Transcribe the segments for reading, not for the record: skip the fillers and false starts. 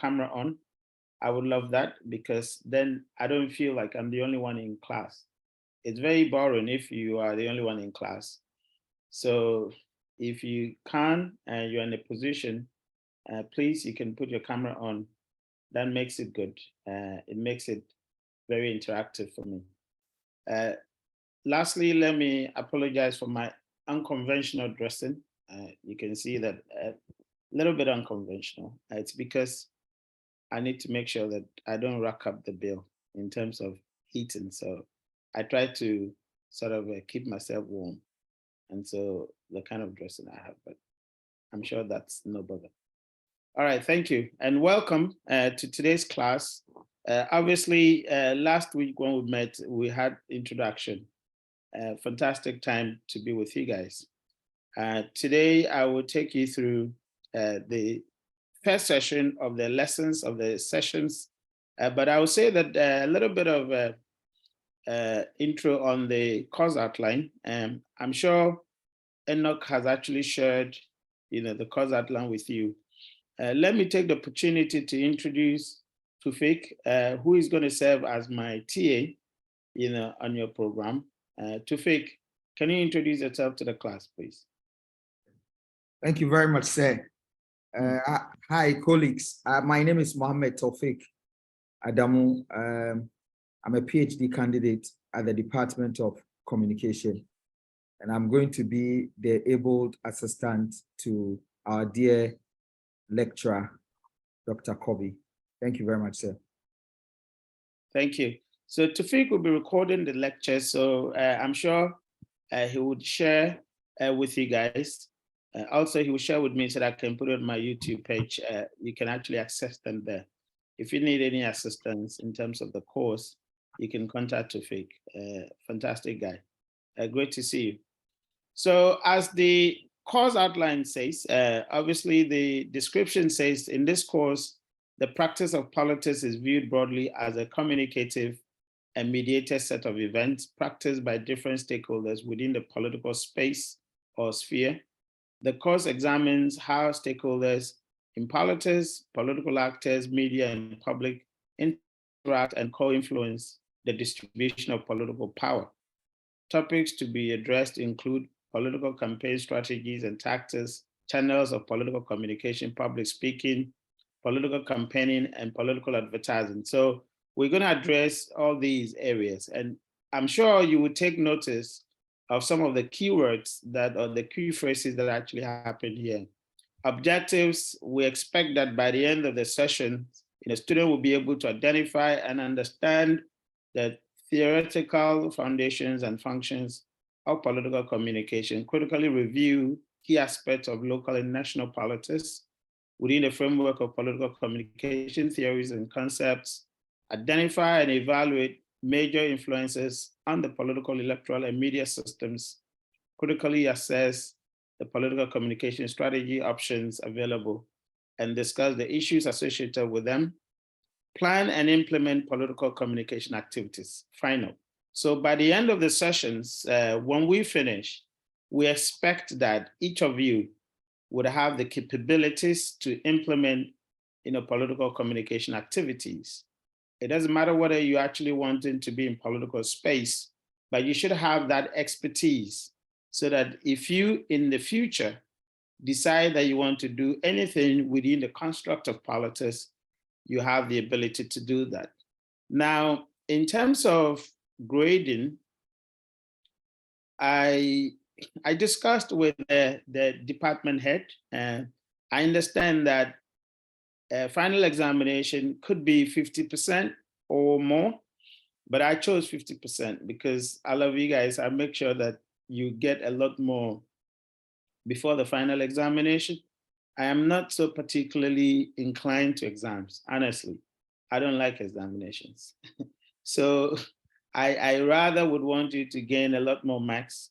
camera on, I would love that, because then I don't feel like I'm the only one in class. It's very boring if you are the only one in class. So if you can and you're in a position, please, you can put your camera on. That makes it good. It makes it very interactive for me. Uh, Lastly, let me apologize for my unconventional dressing. You can see that a little bit unconventional. It's because I need to make sure that I don't rack up the bill in terms of heating. So I try to sort of keep myself warm. And so the kind of dressing I have, but I'm sure that's no bother. All right, thank you. And welcome to today's class. Obviously, last week when we met, we had introduction. Fantastic time to be with you guys. Today, I will take you through the first session of the lessons of the sessions, but I will say that a little bit of intro on the course outline. I'm sure Enoch has actually shared, the course outline with you. Let me take the opportunity to introduce Tufik, who is going to serve as my TA, on your program. Tufik, can you introduce yourself to the class, please? Thank you very much, sir. Hi, colleagues. My name is Mohammed Taufik Adamu. I'm a PhD candidate at the Department of Communication, and I'm going to be the abled assistant to our dear lecturer, Dr. Kobe. Thank you very much, sir. Thank you. So Tufik will be recording the lecture, so I'm sure he would share with you guys. Also, he will share with me so that I can put it on my YouTube page. You can actually access them there. If you need any assistance in terms of the course, you can contact Tufik. Fantastic guy. Great to see you. So as the course outline says, obviously the description says, in this course, the practice of politics is viewed broadly as a communicative and mediated set of events practiced by different stakeholders within the political space or sphere. The course examines how stakeholders in politics, political actors, media, and public interact and co-influence the distribution of political power. Topics to be addressed include political campaign strategies and tactics, channels of political communication, public speaking, political campaigning, and political advertising. So we're going to address all these areas. And I'm sure you will take notice of some of the keywords that are the key phrases that actually happen here. Objectives, we expect that by the end of the session, a student will be able to identify and understand the theoretical foundations and functions of political communication, critically review key aspects of local and national politics within the framework of political communication theories and concepts, identify and evaluate major influences on the political, electoral, and media systems, critically assess the political communication strategy options available, and discuss the issues associated with them, plan and implement political communication activities. Final. So by the end of the sessions, when we finish, we expect that each of you would have the capabilities to implement political communication activities. It doesn't matter whether you actually wanting to be in political space, but you should have that expertise so that if you in the future decide that you want to do anything within the construct of politics, you have the ability to do that. Now, in terms of grading, I discussed with the department head, and I understand that final examination could be 50% or more, but I chose 50% because I love you guys. I make sure that you get a lot more before the final examination. I am not so particularly inclined to exams, honestly. I don't like examinations. So I rather would want you to gain a lot more marks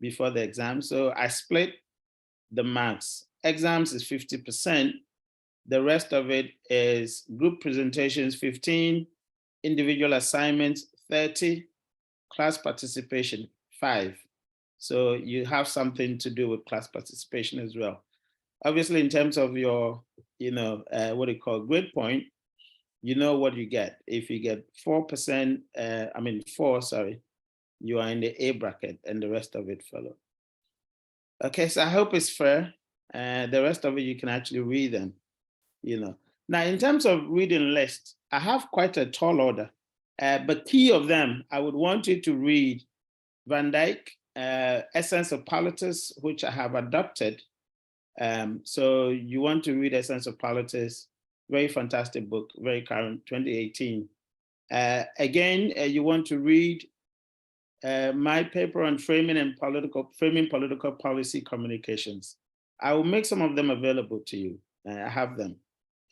before the exam. So I split the marks. Exams is 50%. The rest of it is group presentations, 15, individual assignments, 30, class participation, 5. So you have something to do with class participation as well. Obviously, in terms of your what do you call grade point, you know what you get. If you get 4%, 4, sorry, you are in the A bracket and the rest of it follow. Okay, so I hope it's fair. The rest of it, you can actually read them, Now, in terms of reading list, I have quite a tall order, but key of them, I would want you to read Van Dyke, Essence of Politics, which I have adopted. So you want to read Essence of Politics, very fantastic book, very current, 2018. Again, you want to read my paper on framing political policy communications. I will make some of them available to you. I have them.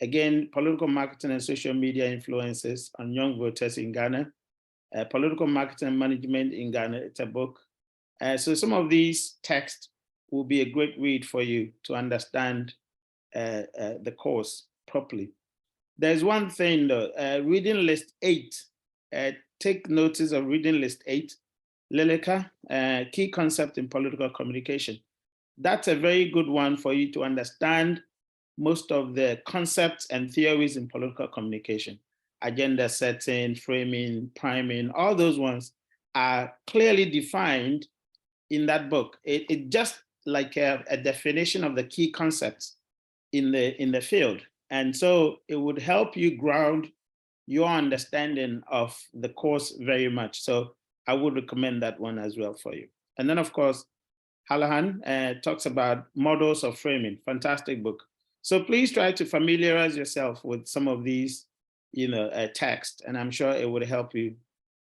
Again, political marketing and social media influences on young voters in Ghana. Political marketing and management in Ghana, it's a book. So some of these texts will be a great read for you to understand the course properly. There's one thing though, reading list 8. Take notice of reading list 8. Lileka, key concept in political communication. That's a very good one for you to understand most of the concepts and theories in political communication. Agenda setting, framing, priming, all those ones are clearly defined in that book. It just like a definition of the key concepts in the field. And so it would help you ground your understanding of the course very much. So I would recommend that one as well for you. And then of course, Halahan talks about models of framing, fantastic book. So please try to familiarize yourself with some of these, texts, and I'm sure it would help you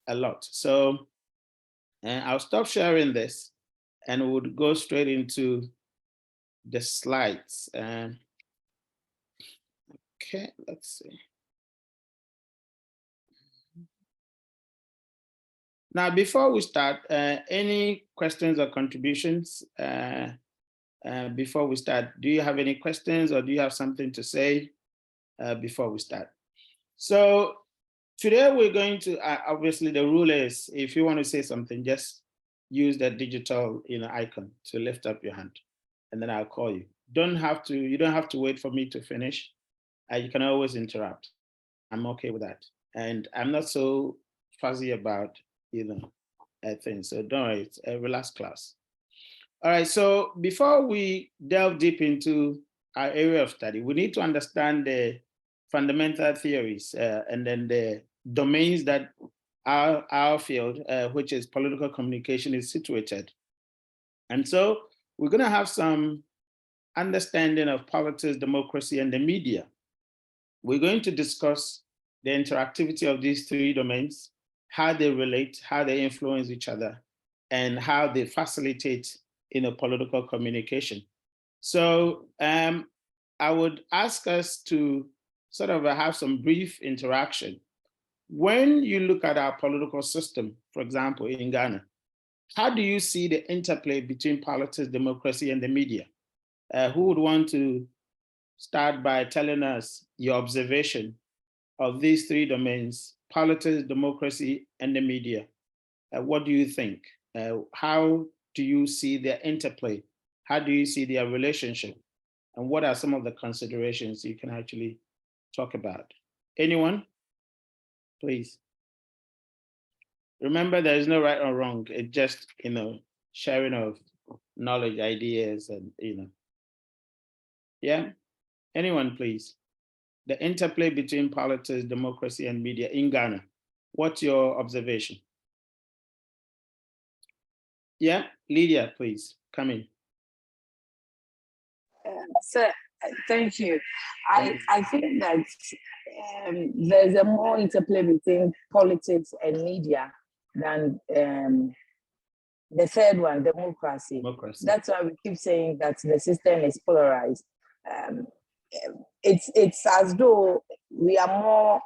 a lot. So I'll stop sharing this and we'll go straight into the slides. Okay, let's see. Now, before we start, any questions or contributions before we start? Do you have any questions or do you have something to say before we start? So today we're going to, obviously the rule is, if you want to say something, just use that digital icon to lift up your hand and then I'll call you. You don't have to wait for me to finish. You can always interrupt. I'm okay with that. And I'm not so fuzzy about, things. So don't worry, it's a relaxed class. All right, so before we delve deep into our area of study, we need to understand the fundamental theories and then the domains that our field, which is political communication, is situated. And so we're going to have some understanding of politics, democracy, and the media. We're going to discuss the interactivity of these 3 domains, how they relate, how they influence each other, and how they facilitate political communication. So I would ask us to sort of have some brief interaction. When you look at our political system, for example, in Ghana, how do you see the interplay between politics, democracy, and the media? Who would want to start by telling us your observation of these 3 domains, politics, democracy, and the media? What do you think? How do you see their interplay? How do you see their relationship? And what are some of the considerations you can actually talk about? Anyone? Please. Remember, there is no right or wrong. It's just, sharing of knowledge, ideas, and, Yeah? Anyone, please? The interplay between politics, democracy, and media in Ghana. What's your observation? Yeah, Lydia, please, come in. Sir, thank you. I think that there's a more interplay between politics and media than the third one, democracy. That's why we keep saying that the system is polarized. It's as though we are more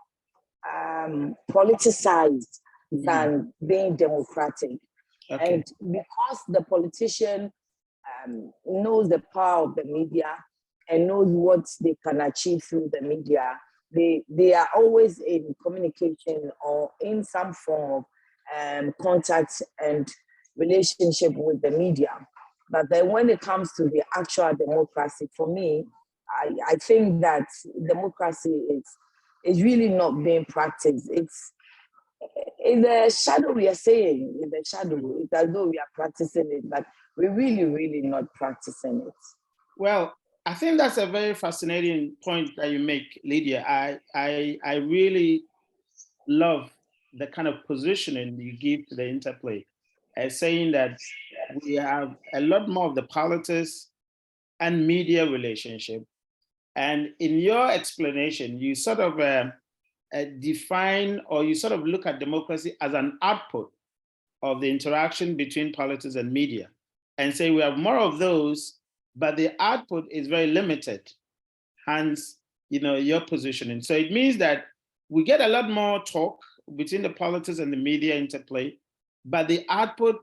politicized than being democratic. Okay. And because the politician knows the power of the media and knows what they can achieve through the media, they are always in communication or in some form of contact and relationship with the media. But then when it comes to the actual democracy, for me, I think that democracy is really not being practiced. It's a shadow we are saying, in the shadow. It's as though we are practicing it, but we're really not practicing it. Well, I think that's a very fascinating point that you make, Lydia. I really love the kind of positioning you give to the interplay, saying that we have a lot more of the politics and media relationship. And in your explanation, you sort of define, or you sort of look at democracy as an output of the interaction between politics and media, and say we have more of those, but the output is very limited. Hence, your positioning. So it means that we get a lot more talk between the politics and the media interplay, but the output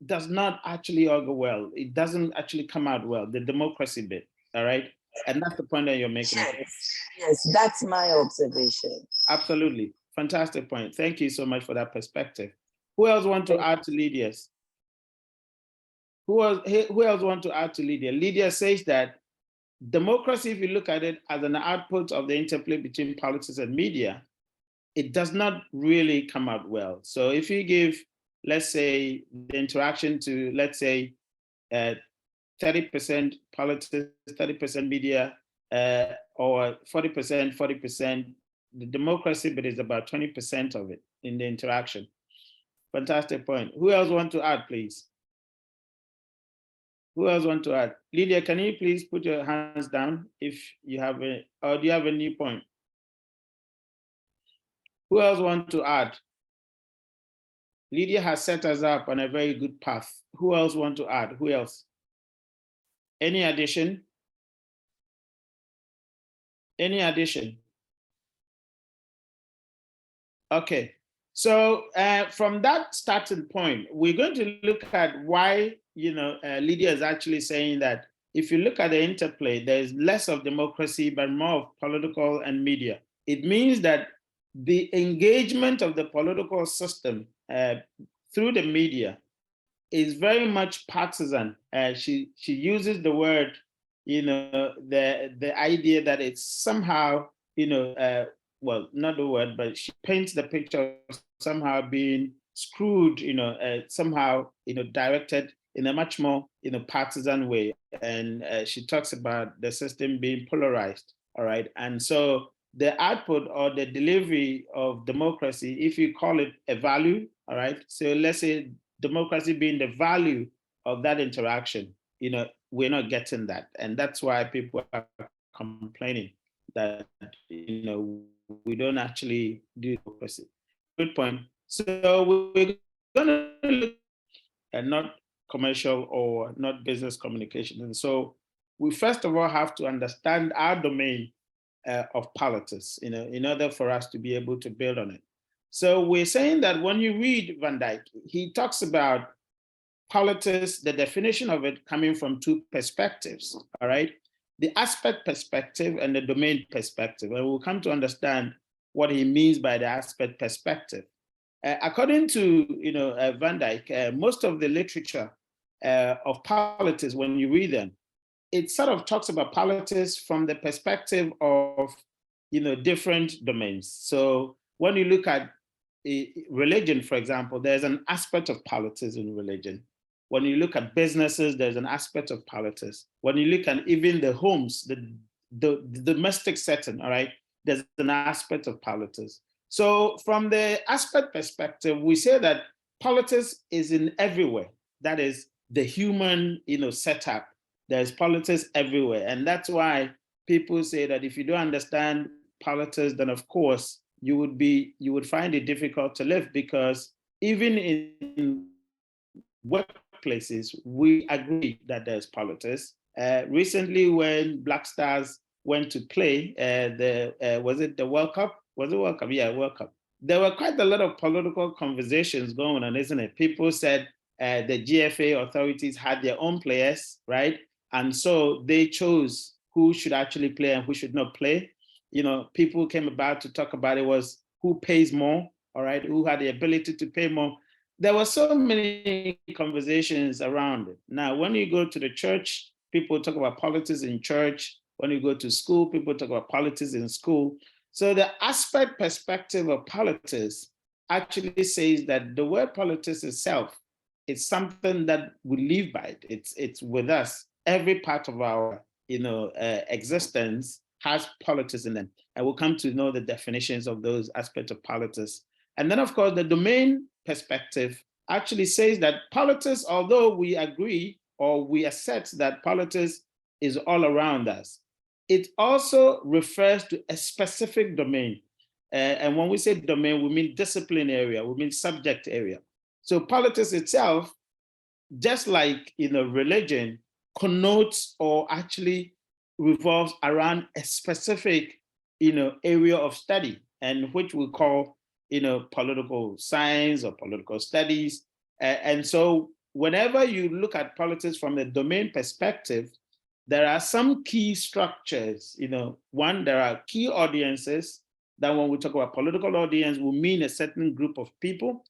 does not actually all go well. It doesn't actually come out well, the democracy bit, all right? And that's the point that you're making. Yes, that's my observation. Absolutely. Fantastic point. Thank you so much for that perspective. Who else want to add to Lydia's? Who else want to add to Lydia? Lydia says that democracy, if you look at it as an output of the interplay between politics and media, it does not really come out well. So if you give, let's say, the interaction to, let's say, 30% politics, 30% media, or 40%, the democracy bit is about 20% of it in the interaction. Fantastic point. Who else want to add, please? Who else want to add? Lydia, can you please put your hands down if you have or do you have a new point? Who else want to add? Lydia has set us up on a very good path. Who else want to add? Who else? Any addition? Any addition? Okay, so from that starting point, we're going to look at why, Lydia is actually saying that if you look at the interplay, there's less of democracy, but more of political and media. It means that the engagement of the political system through the media is very much partisan. She uses the word, the idea that it's somehow, well, not the word, but she paints the picture of somehow being screwed, somehow, directed in a much more, partisan way. And she talks about the system being polarized, all right? And so the output or the delivery of democracy, if you call it a value, all right? So let's say democracy being the value of that interaction, we're not getting that. And that's why people are complaining that, we don't actually do democracy. Good point. So we're going to look at not commercial or not business communication. And so we first of all have to understand our domain of politics, in order for us to be able to build on it. So we're saying that when you read Van Dyke, he talks about politics, the definition of it coming from two perspectives, all right? The aspect perspective and the domain perspective. And we'll come to understand what he means by the aspect perspective. According to Van Dyke, most of the literature of politics, when you read them, it sort of talks about politics from the perspective of different domains. So when you look at religion, for example, there's an aspect of politics in religion. When you look at businesses, there's an aspect of politics. When you look at even the homes, the domestic setting, all right, there's an aspect of politics. So from the aspect perspective, we say that politics is in everywhere. That is the human, setup. There's politics everywhere. And that's why people say that if you don't understand politics, then of course you would find it difficult to live, because even in workplaces, we agree that there's politics. Recently, when Black Stars went to play was it the World Cup? Was it World Cup? Yeah, World Cup. There were quite a lot of political conversations going on, isn't it? People said the GFA authorities had their own players, right? And so they chose who should actually play and who should not play. People came about to talk about it was who pays more, all right? Who had the ability to pay more. There were so many conversations around it. Now, when you go to the church, people talk about politics in church. When you go to school, people talk about politics in school. So the aspect perspective of politics actually says that the word politics itself is something that we live by. It's with us. Every part of our existence has politics in them, and we'll come to know the definitions of those aspects of politics. And then, of course, the domain perspective actually says that politics, although we agree or we assert that politics is all around us, it also refers to a specific domain. And when we say domain, we mean discipline area, we mean subject area. So politics itself, just like religion, connotes or actually revolves around a specific area of study, and which we call political science or political studies. And so whenever you look at politics from the domain perspective, there are some key structures. One, there are key audiences that when we talk about political audience, we mean a certain group of people.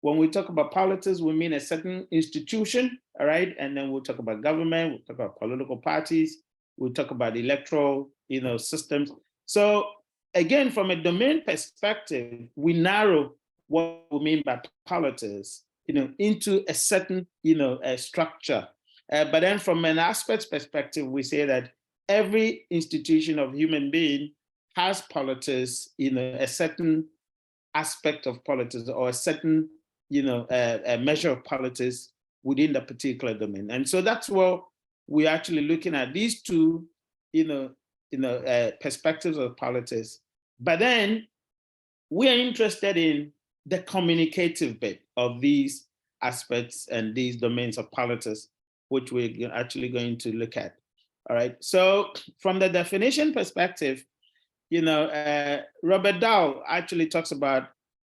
When we talk about politics, we mean a certain institution, all right? And then we'll talk about government, we'll talk about political parties, we'll talk about electoral, systems. So again, from a domain perspective, we narrow what we mean by politics, into a certain, a structure. But then from an aspect perspective, we say that every institution of human being has politics, a certain aspect of politics or a certain, a measure of politics within the particular domain. And so that's what we're actually looking at, these two, perspectives of politics. But then we are interested in the communicative bit of these aspects and these domains of politics, which we're actually going to look at. All right. So from the definition perspective, Robert Dahl actually talks about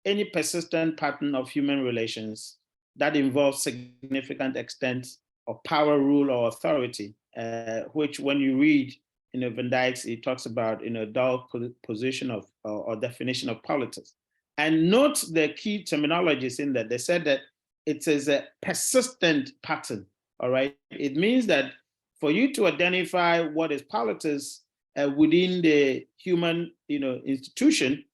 any persistent pattern of human relations that involves significant extent of power, rule, or authority, which when you read, Van Dijk's, he talks about, Dahl's position of or definition of politics. And note the key terminologies in that. They said that it is a persistent pattern, all right? It means that for you to identify what is politics within the human, institution,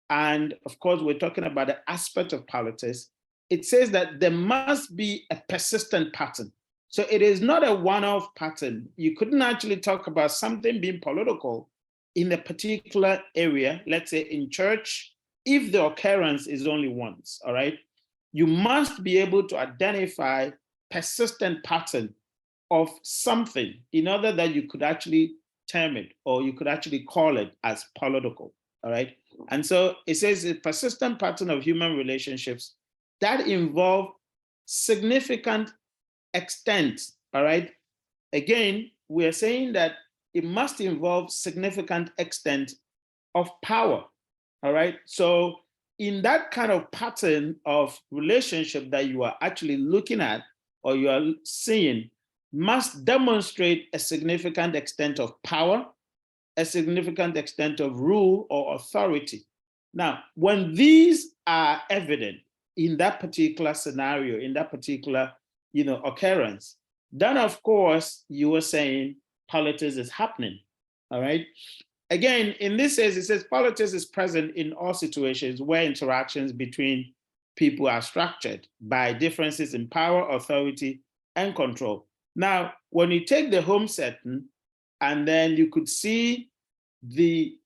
and of course, we're talking about the aspect of politics, it says that there must be a persistent pattern. So it is not a one-off pattern. You couldn't actually talk about something being political in a particular area, let's say in church, if the occurrence is only once, all right? You must be able to identify persistent pattern of something in order that you could actually term it, or you could actually call it as political, all right? And so it says a persistent pattern of human relationships that involve significant extent, all right? Again, we're saying that it must involve significant extent of power, all right? So in that kind of pattern of relationship that you are actually looking at or you are seeing, must demonstrate a significant extent of power, a significant extent of rule or authority. Now, when these are evident in that particular scenario, in that particular occurrence, then of course you were saying politics is happening, all right? Again, in this case, it says politics is present in all situations where interactions between people are structured by differences in power, authority, and control. Now, when you take the home setting, and then you could see the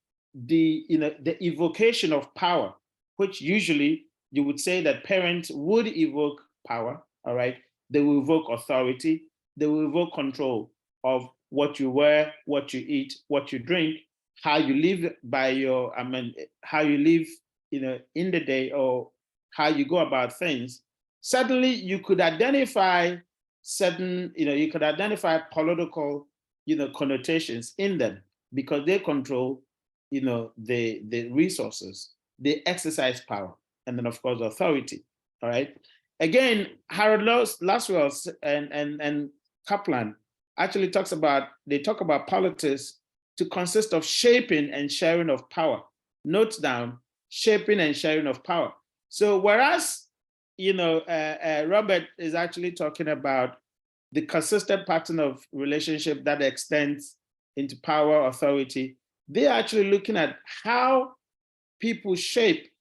evocation of power, which usually you would say that parents would evoke power, all right? They will evoke authority, they will evoke control of what you wear, what you eat, what you drink, how you live by your, how you live, in the day, or how you go about things. Suddenly you could identify certain, you could identify political, connotations in them because they control, the resources, they exercise power, and then of course authority, all right? Again, Harold Laswell and Kaplan actually they talk about politics to consist of shaping and sharing of power. Note down, shaping and sharing of power. So whereas, Robert is actually talking about the consistent pattern of relationship that extends into power, authority, they're actually looking at how people shape,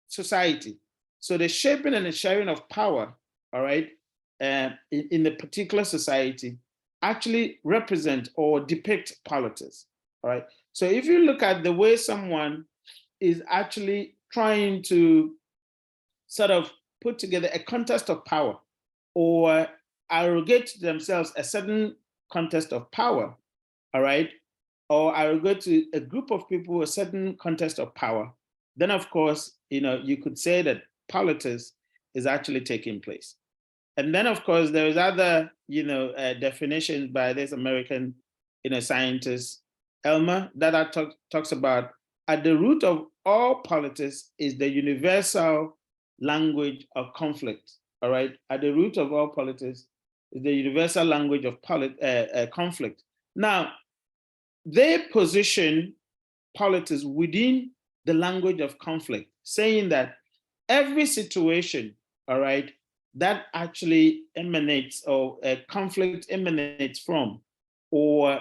society. So the shaping and the sharing of power, all right, in the particular society actually represent or depict politics, all right? So if you look at the way someone is actually trying to sort of put together a contest of power or arrogate to themselves a certain contest of power, all right, or arrogate to a group of people a certain contest of power, then of course, you could say that politics is actually taking place. And then of course, there is other, definitions by this American, scientist, Elmer, that talks about at the root of all politics is the universal language of conflict, all right? At the root of all politics is the universal language of conflict. Now, they position politics within the language of conflict, saying that every situation, all right, that actually emanates or a conflict emanates from, or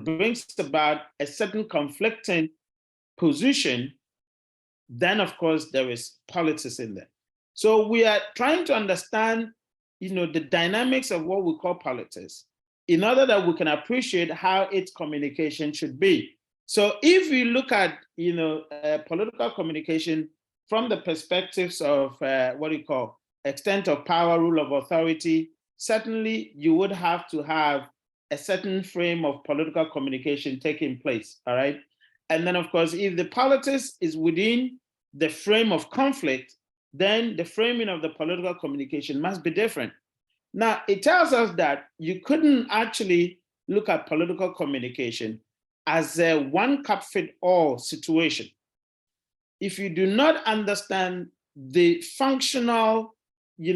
brings about a certain conflicting position, then of course there is politics in there. So we are trying to understand, the dynamics of what we call politics, in order that we can appreciate how its communication should be. So if we look at, political communication from the perspectives of what you call extent of power, rule of authority, certainly you would have to have a certain frame of political communication taking place, all right? And then of course, if the politics is within the frame of conflict, then the framing of the political communication must be different. Now, it tells us that you couldn't actually look at political communication as a one-cup-fit-all situation. If you do not understand the functional, if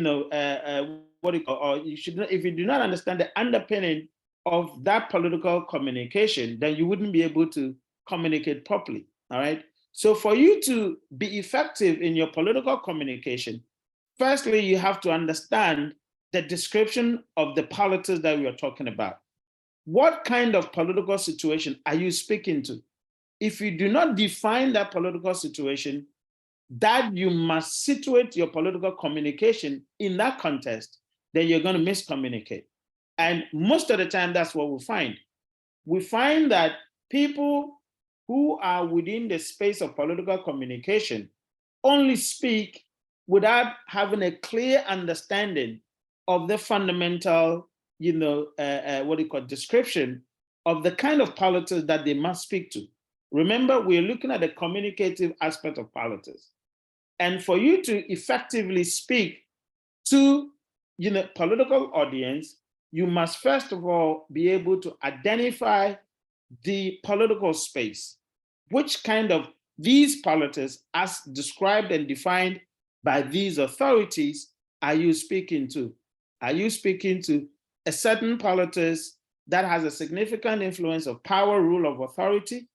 you do not understand the underpinning of that political communication, then you wouldn't be able to communicate properly, all right? So for you to be effective in your political communication, firstly, you have to understand the description of the politics that we are talking about. What kind of political situation are you speaking to? If you do not define that political situation, that you must situate your political communication in that context, then you're going to miscommunicate. And most of the time, that's what we find. We find that people who are within the space of political communication only speak without having a clear understanding of the fundamental, description of the kind of politics that they must speak to. Remember, we're looking at the communicative aspect of politics. And for you to effectively speak to, political audience, you must first of all be able to identify the political space. Which kind of these politics, as described and defined by these authorities, are you speaking to? Are you speaking to a certain politics that has a significant influence of power, rule of authority?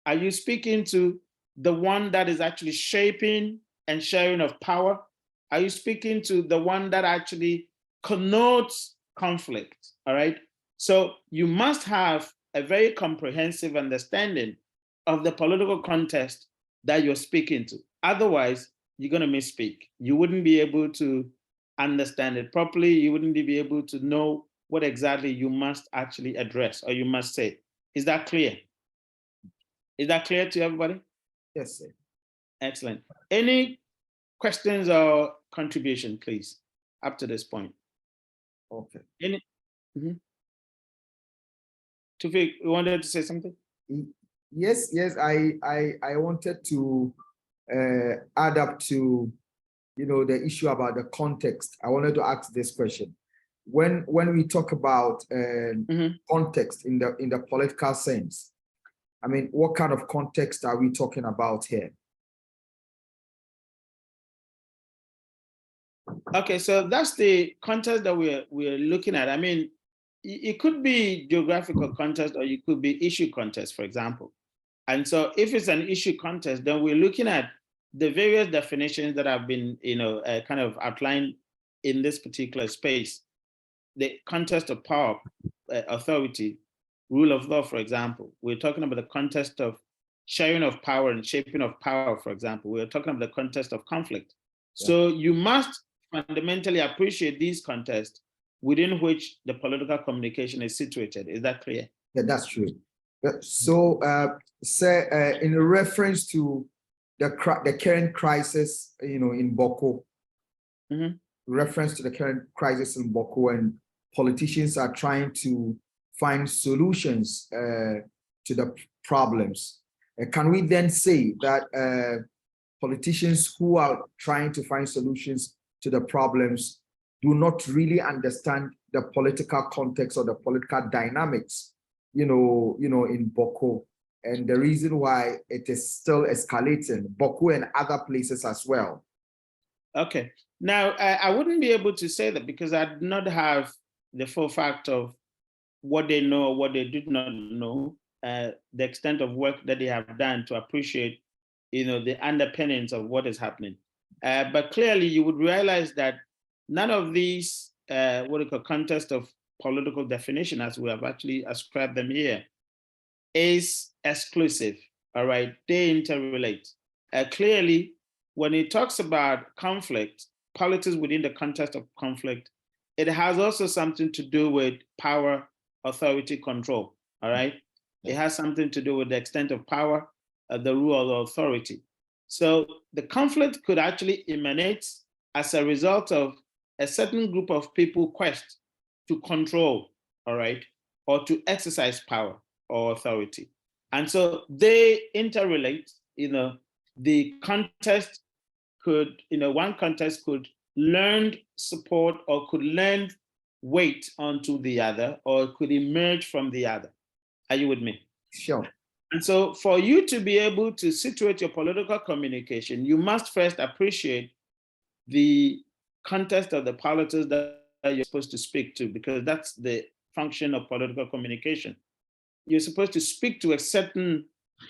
Are you speaking to the one that is actually shaping and sharing of power? Are you speaking to the one that actually connotes conflict, all right? So you must have a very comprehensive understanding of the political context that you're speaking to. Otherwise, you're going to misspeak. You wouldn't be able to understand it properly. You wouldn't be able to know what exactly you must actually address or you must say. Is that clear? Is that clear to everybody? Yes, sir. Excellent. Any questions or contribution, please, up to this point? Okay. Any? Tufik, you wanted to say something? Yes, I wanted to add up to, the issue about the context. I wanted to ask this question. When we talk about context in the political sense, I mean, what kind of context are we talking about here? Okay, so that's the context that we're looking at. I mean, it could be geographical context or it could be issue context, for example. And so if it's an issue context, then we're looking at the various definitions that have been, kind of outlined in this particular space. The context of power, authority, rule of law, for example. We're talking about the context of sharing of power and shaping of power, for example. We're talking about the context of conflict. So you must fundamentally appreciate these contexts within which the political communication is situated. Is that clear? Yeah, that's true. So, in reference to the current crisis, in Boko, reference to the current crisis in Boko, and politicians are trying to find solutions to the problems. Can we then say that politicians who are trying to find solutions to the problems do not really understand the political context or the political dynamics, in Boko, and the reason why it is still escalating, Boko and other places as well? Okay. Now, I wouldn't be able to say that because I do not have the full fact of what they know or what they did not know, the extent of work that they have done to appreciate, the underpinnings of what is happening. But clearly, you would realize that none of these, context of political definition, as we have actually ascribed them here, is exclusive. All right, they interrelate. Clearly, when it talks about conflict, politics within the context of conflict, it has also something to do with power, authority, control. All right, it has something to do with the extent of power, the rule of authority. So the conflict could actually emanate as a result of a certain group of people quest to control, all right, or to exercise power or authority. And so they interrelate, the context could, one context could lend support or could lend weight onto the other, or could emerge from the other. Are you with me? Sure. And so for you to be able to situate your political communication, you must first appreciate the context of the politics that you're supposed to speak to, because that's the function of political communication. You're supposed to speak to a certain,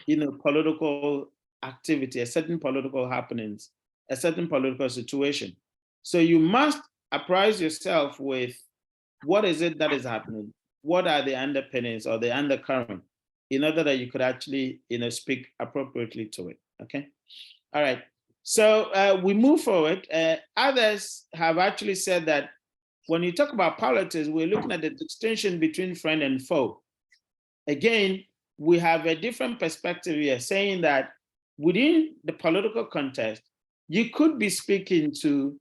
political activity, a certain political happenings, a certain political situation. So you must apprise yourself with what is it that is happening? What are the underpinnings or the undercurrent, in order that you could actually, speak appropriately to it, okay? All right, so we move forward. Others have actually said that when you talk about politics, we're looking at the distinction between friend and foe. Again, we have a different perspective here, saying that within the political context, you could be speaking to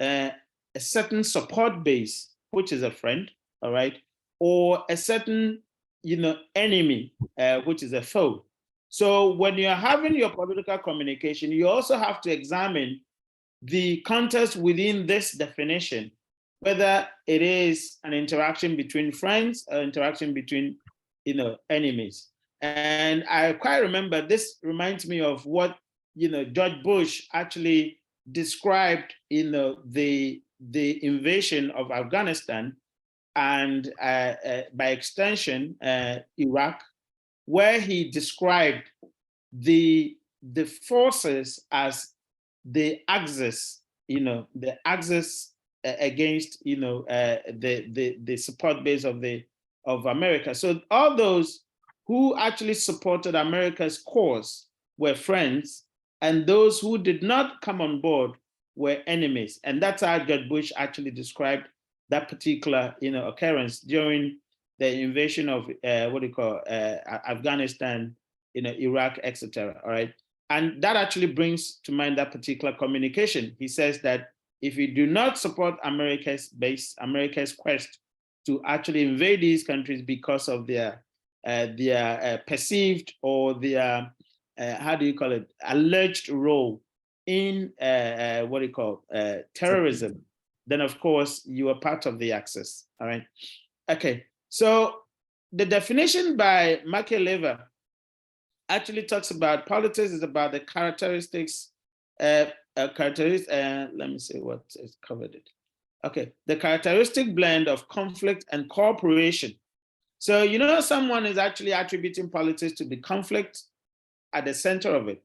a certain support base, which is a friend, all right, or a certain, enemy, which is a foe. So when you're having your political communication, you also have to examine the context within this definition, whether it is an interaction between friends or interaction between, enemies. And I quite remember, this reminds me of what, George Bush actually described, the invasion of Afghanistan and by extension, Iraq, where he described the forces as the axis, the axis against, the support base of America. So all those who actually supported America's cause were friends, and those who did not come on board were enemies. And that's how George Bush actually described that particular, occurrence during the invasion of Afghanistan, Iraq, etc. All right, and that actually brings to mind that particular communication. He says that if you do not support America's quest to actually invade these countries because of their perceived or their alleged role in terrorism, then of course you are part of the axis. All right. Okay. So the definition by Machiavelli actually talks about politics is about the characteristics. Let me see what is covered it. Okay, the characteristic blend of conflict and cooperation. So someone is actually attributing politics to the conflict at the center of it.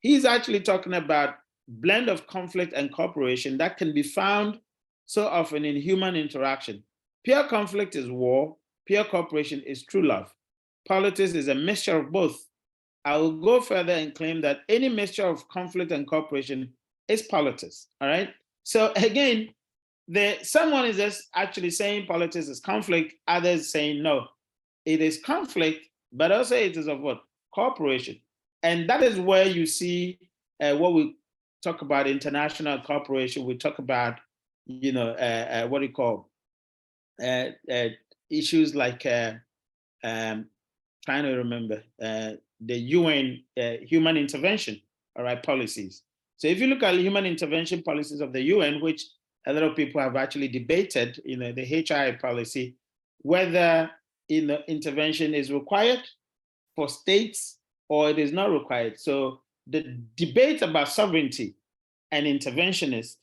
He's actually talking about blend of conflict and cooperation that can be found so often in human interaction. Pure conflict is war, pure cooperation is true love. Politics is a mixture of both. I will go further and claim that any mixture of conflict and cooperation is politics. All right. So again, someone is just actually saying politics is conflict, others saying no, it is conflict, but also it is of what? Cooperation. And that is where you see what we talk about international cooperation. We talk about, what do you call issues like trying to remember the UN human intervention, all right, policies. So if you look at human intervention policies of the UN, which a lot of people have actually debated, the HI policy, whether intervention is required for states or it is not required. So the debate about sovereignty and interventionist,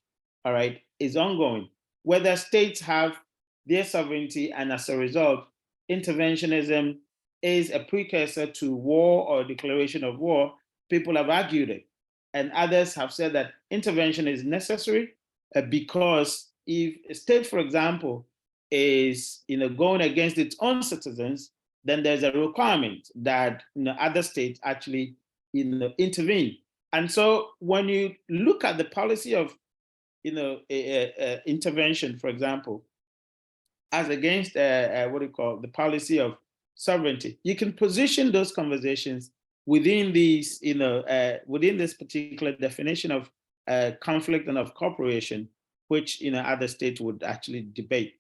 all right, is ongoing. Whether states have their sovereignty and as a result, interventionism is a precursor to war or declaration of war, people have argued it. And others have said that intervention is necessary because if a state, for example, is going against its own citizens, then there's a requirement that other states actually intervene. And so when you look at the policy of intervention, for example, as against the policy of sovereignty, you can position those conversations within these, within this particular definition of conflict and of cooperation, which other states would actually debate.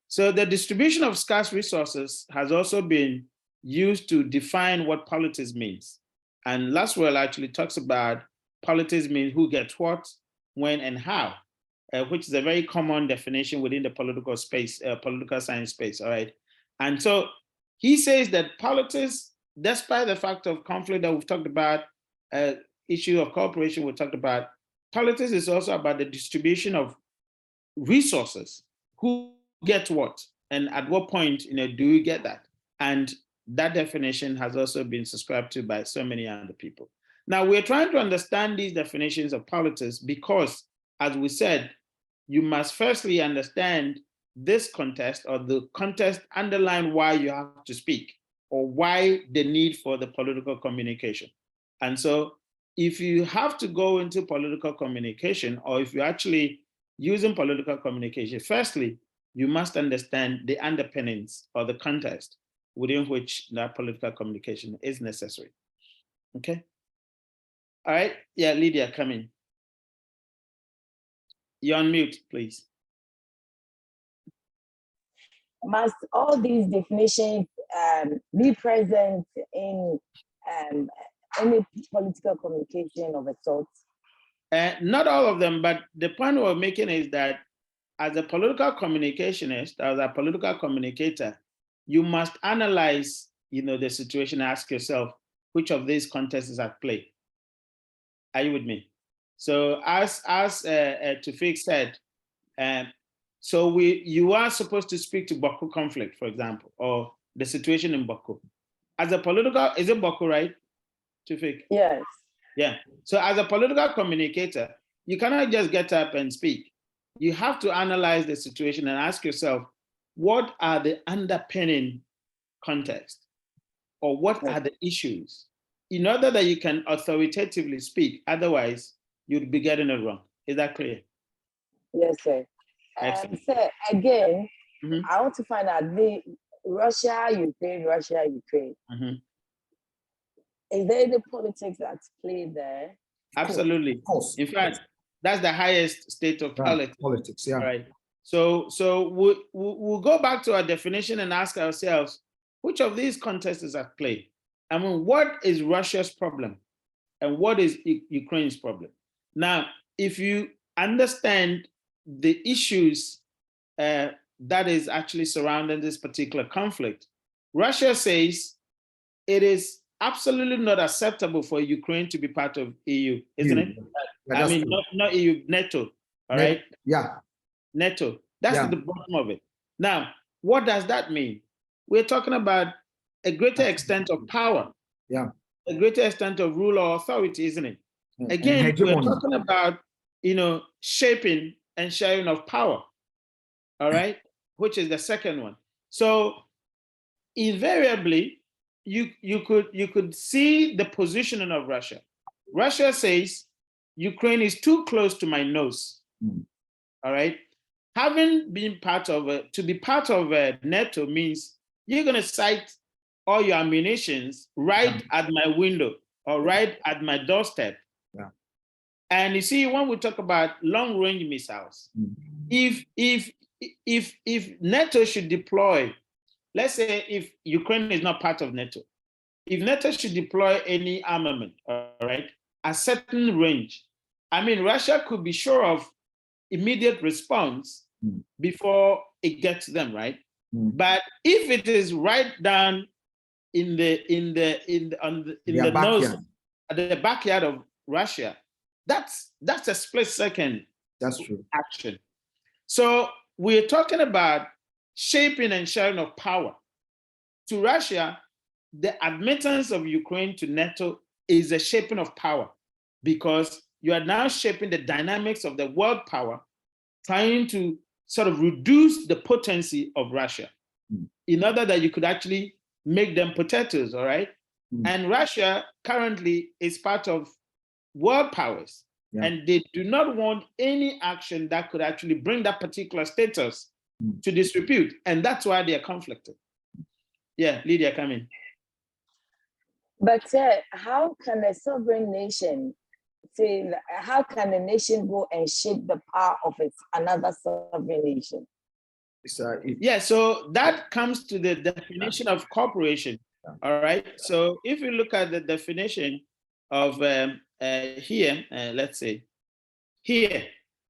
So the distribution of scarce resources has also been used to define what politics means. And Laswell actually talks about politics means who gets what, when, and how, which is a very common definition within the political space, political science space, all right? And so he says that politics, despite the fact of conflict that we've talked about, issue of cooperation we talked about, politics is also about the distribution of resources, who gets what, and at what point do you get that? And that definition has also been subscribed to by so many other people. Now, we're trying to understand these definitions of politics because, as we said, you must firstly understand this context or the context underlying why you have to speak or why the need for the political communication. And so if you have to go into political communication, or if you're actually using political communication, firstly, you must understand the underpinnings or the context within which that political communication is necessary. Okay. All right. Yeah, Lydia, come in. You're on mute, please. Must all these definitions be present in any political communication of a sort? Not all of them, but the point we're making is that as a political communicationist, as a political communicator, you must analyze, the situation, ask yourself, which of these contexts is at play? Are you with me? So as Tufik said, so you are supposed to speak to Boko conflict, for example, or the situation in Boko. As a political, is it Boko, right, Tufik? Yes. Yeah. So as a political communicator, you cannot just get up and speak. You have to analyze the situation and ask yourself, what are the underpinning context, or what are the issues, in order that you can authoritatively speak. Otherwise, you'd be getting it wrong. Is that clear? Yes, sir. So again, I want to find out the Russia, Ukraine. Is there any politics that's played there? Absolutely. Of course. In fact, that's the highest state of politics. Politics, yeah. Right. So we'll go back to our definition and ask ourselves, which of these contexts is at play? I mean, what is Russia's problem? And what is Ukraine's problem? Now, if you understand the issues that is actually surrounding this particular conflict, Russia says it is absolutely not acceptable for Ukraine to be part of EU, isn't it? Yeah, I mean, not EU, NATO, all right? Yeah. NATO, that's at the bottom of it. Now, what does that mean? We're talking about a greater extent of power, a greater extent of rule or authority, isn't it? Again, we're talking about, shaping and sharing of power, all right? Which is the second one. So invariably, you could see the positioning of Russia. Russia says Ukraine is too close to my nose. All right. Having been part of to be part of NATO means you're going to cite all your ammunitions right at my window or right at my doorstep. Yeah. And you see, when we talk about long-range missiles, if NATO should deploy, let's say if Ukraine is not part of NATO, if NATO should deploy any armament, all right, a certain range, I mean, Russia could be sure of immediate response before it gets them, right? But if it is right down in the nose, at the backyard of Russia, that's a split second. That's true. Action. So we're talking about shaping and sharing of power. To Russia, the admittance of Ukraine to NATO is a shaping of power, because you are now shaping the dynamics of the world power, trying to sort of reduce the potency of Russia in order that you could actually make them potatoes, all right? And Russia currently is part of world powers, and they do not want any action that could actually bring that particular status to disrepute, and that's why they are conflicted. Yeah, Lydia, come in. But how can a sovereign nation say, how can a nation go and shape the power of another sovereign nation? Yeah, so that comes to the definition of cooperation. All right. So if you look at the definition of here, let's say here,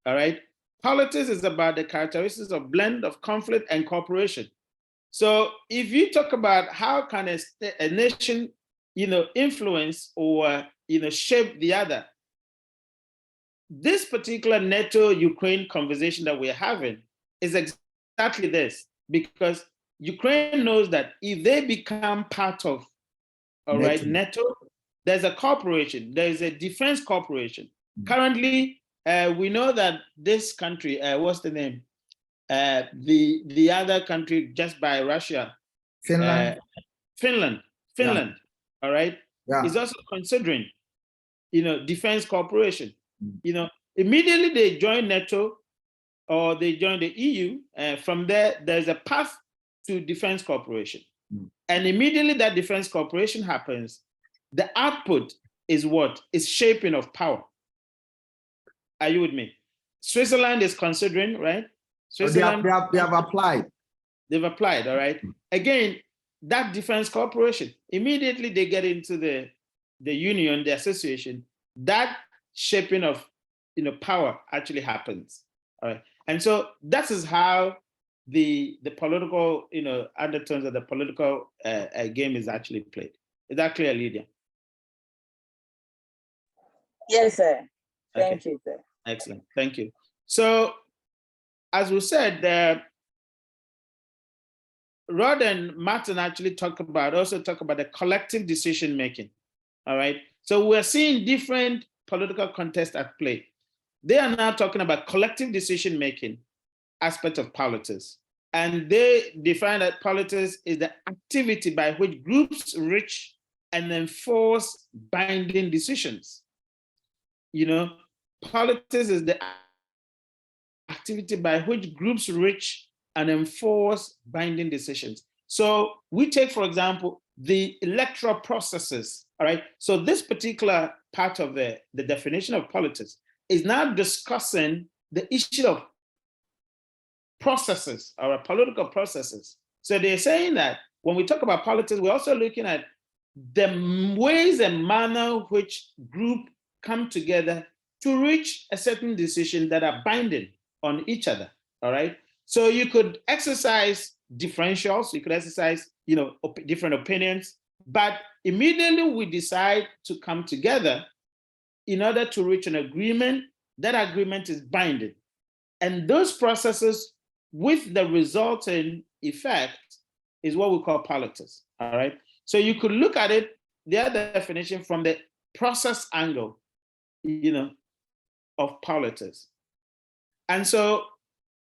all right, politics is about the characteristics of blend of conflict and cooperation. So if you talk about how can a nation, influence or shape the other, this particular NATO-Ukraine conversation that we're having is exactly this, because Ukraine knows that if they become part of, NATO, there's a cooperation, there's a defense cooperation. Currently, we know that this country, what's the name? The other country just by Russia, Finland. Finland, all right, is also considering, defense cooperation. Immediately they join NATO or they join the EU. From there, there's a path to defense cooperation. And immediately that defense cooperation happens, the output is what? Is shaping of power. Are you with me? Switzerland is considering, right? Switzerland, they have applied. They've applied, all right? Again, that defense cooperation, immediately they get into the union, the association, that shaping of power actually happens. All right. And so that is how the political undertones of the political game is actually played. Is that clear, Lydia? Yes, sir. Thank you, sir. Excellent. Thank you. So as we said, Rod and Martin actually also talk about the collective decision making. All right. So we're seeing different political contests at play. They are now talking about collective decision making aspect of politics. And they define that politics is the activity by which groups reach and enforce binding decisions. Politics is the activity by which groups reach and enforce binding decisions. So we take, for example, the electoral processes, all right? So this particular part of the definition of politics is now discussing the issue of processes or political processes. So they're saying that when we talk about politics, we're also looking at the ways and manner which groups come together to reach a certain decision that are binding on each other, all right? So you could exercise differentials, you could exercise, different opinions, but immediately we decide to come together in order to reach an agreement. That agreement is binding. And those processes with the resulting effect is what we call politics, all right? So you could look at it, the other definition from the process angle, of politics. And so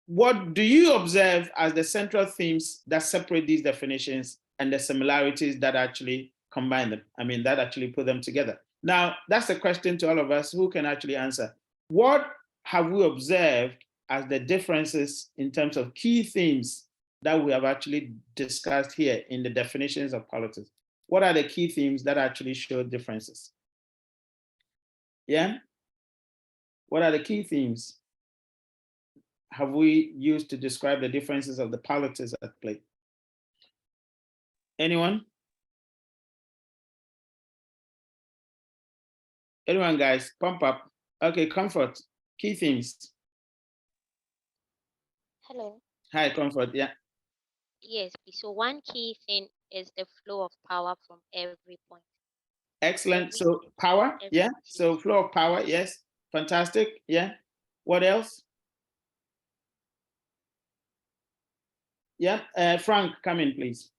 what do you observe as the central themes that separate these definitions and the similarities that actually combine them. I mean, that actually put them together. Now, that's a question to all of us who can actually answer. What have we observed as the differences in terms of key themes that we have actually discussed here in the definitions of politics? What are the key themes that actually show differences? Yeah? What are the key themes have we used to describe the differences of the politics at play? Anyone? Anyone, guys? Pump up. Okay, Comfort. Key themes. Hello. Hi, Comfort. Yeah. Yes, so one key thing is the flow of power from every point. Excellent. So power, yeah. So flow of power, yes. Fantastic. Yeah. What else? Yeah. Frank, come in, please.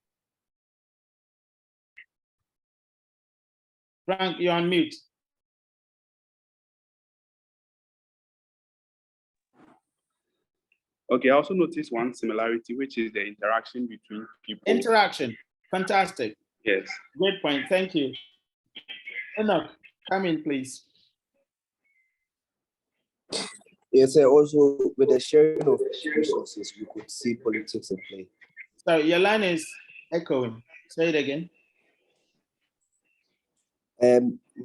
Frank, you're on mute. Okay, I also noticed one similarity, which is the interaction between people. Interaction. Fantastic. Yes. Great point. Thank you. Enoch, come in, please. Yes, also with the sharing of resources, we could see politics in play. So your line is echoing. Say it again.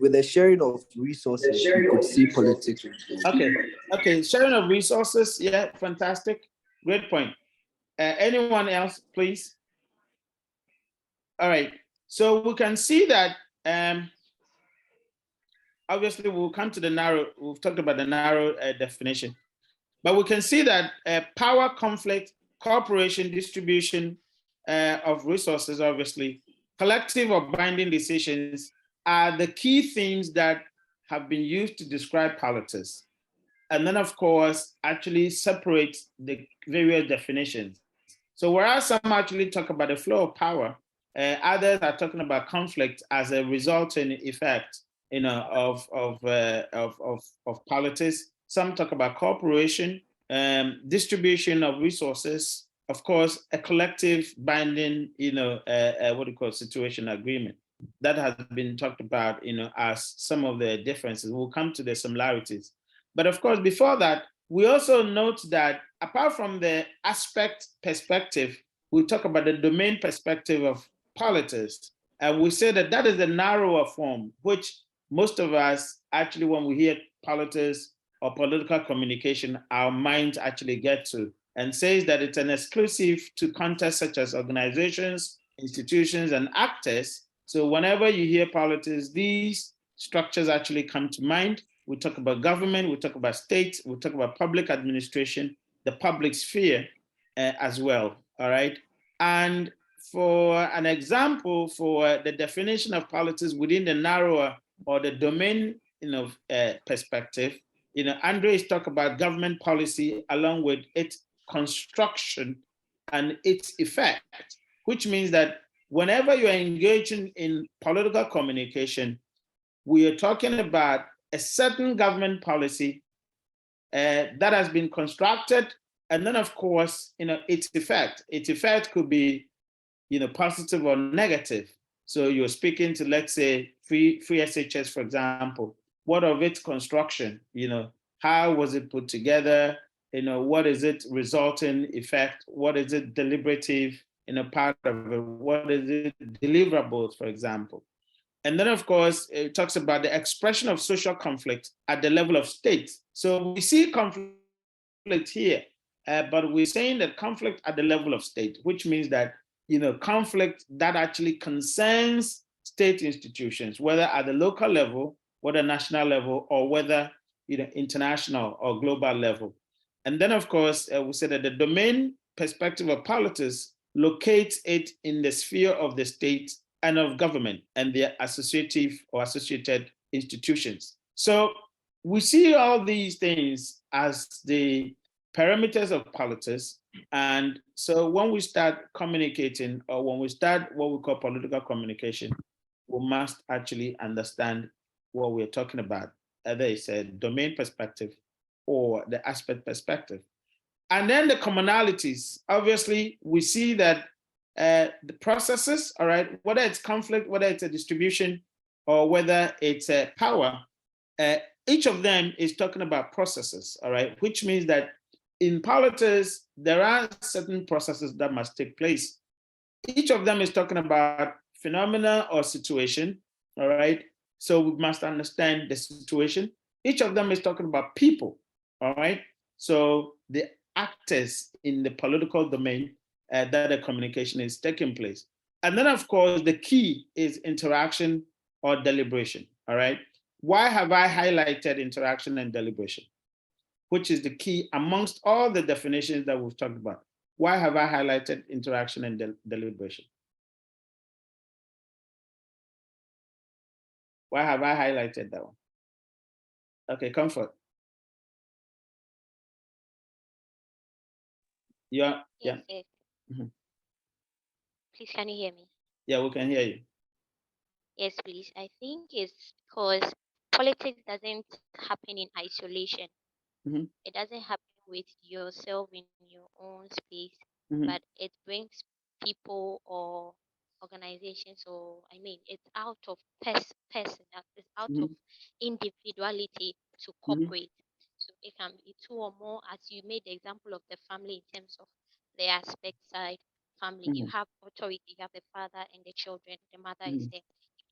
With the sharing of resources, we could see politics in play. Okay. Sharing of resources. Yeah, fantastic. Great point. Anyone else, please? All right. So we can see that obviously we'll come to the narrow, we've talked about the narrow definition, but we can see that power, conflict, cooperation, distribution of resources, obviously, collective or binding decisions are the key themes that have been used to describe politics. And then, of course, actually separate the various definitions. So whereas some actually talk about the flow of power, others are talking about conflict as a resulting effect, of politics. Some talk about cooperation, distribution of resources, of course, a collective binding, situation agreement that has been talked about, as some of the differences. We'll come to the similarities. But of course, before that, we also note that apart from the aspect perspective, we talk about the domain perspective of politics. And we say that that is the narrower form, which most of us actually, when we hear politics or political communication, our minds actually get to, and says that it's an exclusive to contexts such as organizations, institutions, and actors. So whenever you hear politics, these structures actually come to mind. We talk about government, we talk about state, we talk about public administration, the public sphere as well, all right? And for an example, for the definition of politics within the narrower or the domain perspective, Andre is talking about government policy along with its construction and its effect, which means that whenever you're engaging in political communication, we are talking about a certain government policy that has been constructed, and then of course, its effect. Its effect could be, positive or negative. So you're speaking to, let's say, free SHS, for example. What of its construction? How was it put together? What is it resulting effect? What is it deliberative part of it? What is it deliverables, for example? And then, of course, it talks about the expression of social conflict at the level of states. So we see conflict here, but we're saying that conflict at the level of state, which means that, conflict that actually concerns state institutions, whether at the local level, whether national level, or whether, international or global level. And then, of course, we said that the domain perspective of politics locates it in the sphere of the state and of government and their associative or associated institutions. So we see all these things as the parameters of politics. And so when we start communicating, or when we start what we call political communication, we must actually understand what we're talking about, either it's a domain perspective or the aspect perspective. And then the commonalities, obviously, we see that the processes, all right, whether it's conflict, whether it's a distribution, or whether it's a power, each of them is talking about processes, all right, which means that in politics, there are certain processes that must take place. Each of them is talking about phenomena or situation, all right? So we must understand the situation. Each of them is talking about people, all right? So the actors in the political domain that the communication is taking place. And then, of course, the key is interaction or deliberation, all right? Why have I highlighted interaction and deliberation, which is the key amongst all the definitions that we've talked about? Why have I highlighted interaction and deliberation? Why have I highlighted that one? Okay, Comfort. Yeah. Yes. Mhm. Please, can you hear me? Yeah, we can hear you. Yes, please. I think it's because politics doesn't happen in isolation. Mhm. It doesn't happen with yourself in your own space, Mhm. but it brings people or organizations, or I mean, it's out of person, it's out of Mhm. individuality to Mhm. cooperate. So it can be two or more, as you made the example of the family in terms of the aspect side. Family, you Mhm. have authority, you have the father and the children, the mother is Mhm. there.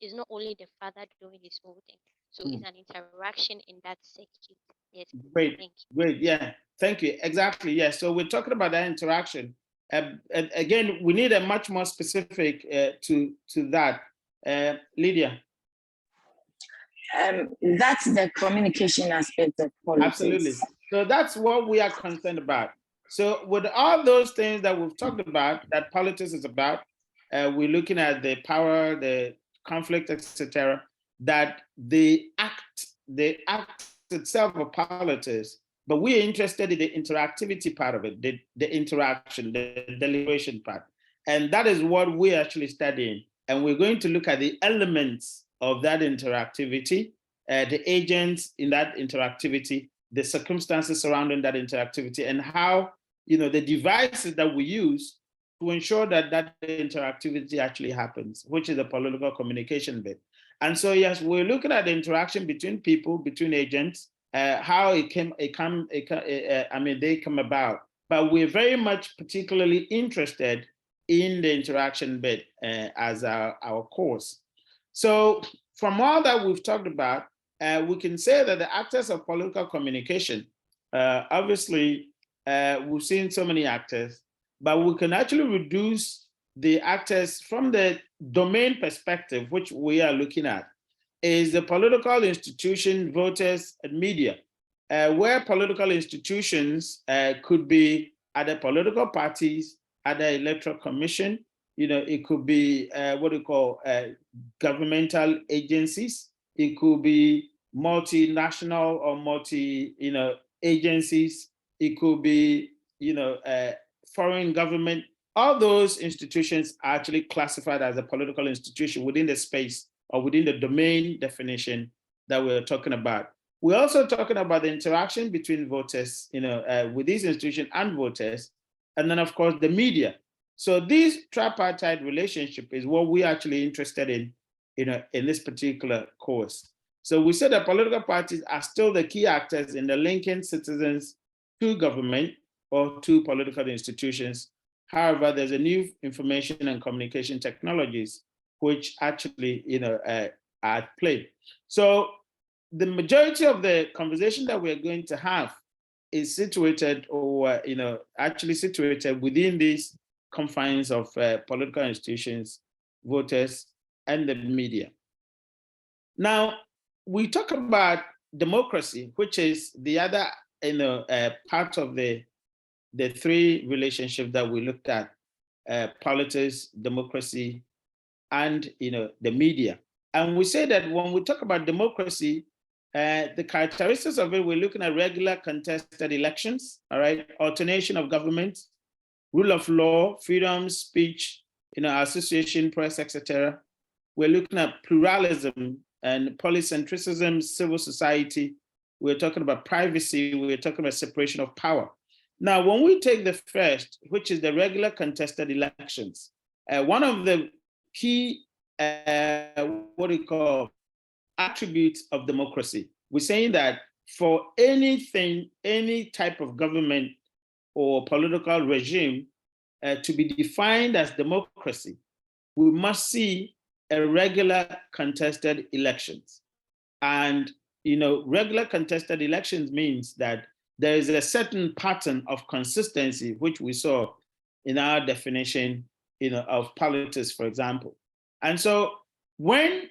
It's not only the father doing his whole thing. So Mhm. it's an interaction in that circuit. Yes. Great, Thank you. great. Yeah, thank you. Exactly. Yeah. So we're talking about that interaction. And again, we need a much more specific to that. Lydia. That's the communication aspect of politics. Absolutely. So that's what we are concerned about. So with all those things that we've talked about, that politics is about, we're looking at the power, the conflict, etc. That the act itself of politics, but we are interested in the interactivity part of it, the interaction, the deliberation part. And that is what we're actually studying. And we're going to look at the elements of that interactivity, the agents in that interactivity, the circumstances surrounding that interactivity, and how the devices that we use to ensure that that interactivity actually happens, which is the political communication bit. And so, yes, we're looking at the interaction between people, between agents, how they come about. But we're very much particularly interested in the interaction bit as our course. So from all that we've talked about, we can say that the actors of political communication, obviously, we've seen so many actors, but we can actually reduce the actors from the domain perspective, which we are looking at, is the political institution, voters, and media, where political institutions could be other political parties, other electoral commission, it could be what we call governmental agencies. It could be multinational or multi, agencies. It could be, foreign government. All those institutions are actually classified as a political institution within the space or within the domain definition that we're talking about. We're also talking about the interaction between voters, with these institutions and voters, and then of course the media. So this tripartite relationship is what we're actually interested in, in this particular course. So we said that political parties are still the key actors in the linking citizens to government or to political institutions. However, there's a new information and communication technologies which actually, are at play. So the majority of the conversation that we're going to have is situated, or actually situated within these confines of political institutions, voters, and the media. Now, we talk about democracy, which is the other part of the three relationships that we looked at: politics, democracy, and the media. And we say that when we talk about democracy, the characteristics of it, we're looking at regular contested elections, all right, alternation of government, rule of law, freedom, speech, association, press, etc. We're looking at pluralism and polycentricism, civil society. We're talking about privacy. We're talking about separation of power. Now, when we take the first, which is the regular contested elections, One of the key, attributes of democracy, we're saying that for anything, any type of government or political regime to be defined as democracy, we must see a regular contested elections. And regular contested elections means that there is a certain pattern of consistency, which we saw in our definition of politics, for example. And so when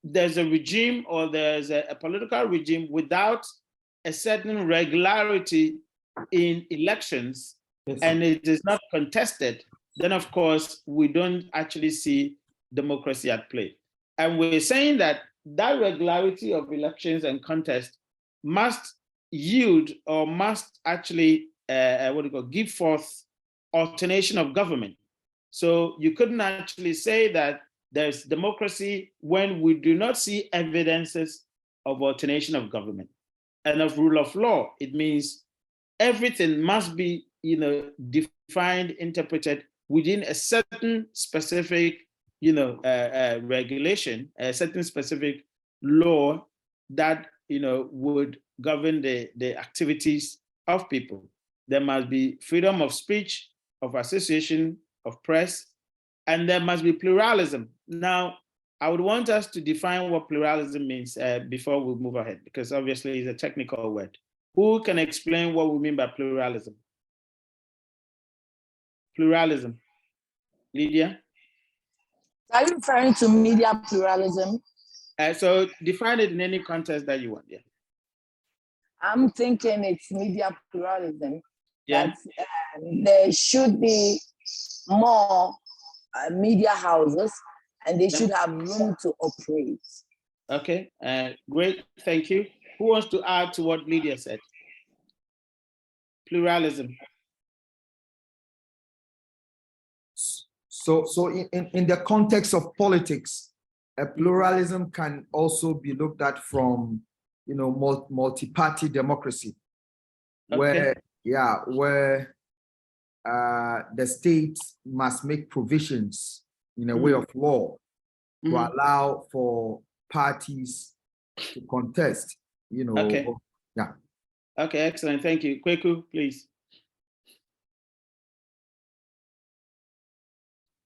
there's a regime or there's a political regime without a certain regularity in elections, Yes, and it is not contested, then of course we don't actually see democracy at play. And we're saying that that regularity of elections and contest must yield or must actually give forth alternation of government. So you couldn't actually say that there's democracy when we do not see evidences of alternation of government and of rule of law. It means everything must be defined, interpreted within a certain specific regulation, a certain specific law that would govern the activities of people. There must be freedom of speech, of association, of press, and there must be pluralism. Now, I would want us to define what pluralism means before we move ahead, because obviously it's a technical word. Who can explain what we mean by pluralism? Pluralism. Lydia? Are you referring to media pluralism? So define it in any context that you want, yeah. I'm thinking it's media pluralism. Yeah. That there should be more media houses and they should have room to operate. Okay, great, thank you. Who wants to add to what Lydia said? Pluralism. So in the context of politics, a pluralism can also be looked at from multi-party democracy, where the state must make provisions in a way of law to allow for parties to contest. Okay. Yeah. Okay, excellent. Thank you. Kweku, please.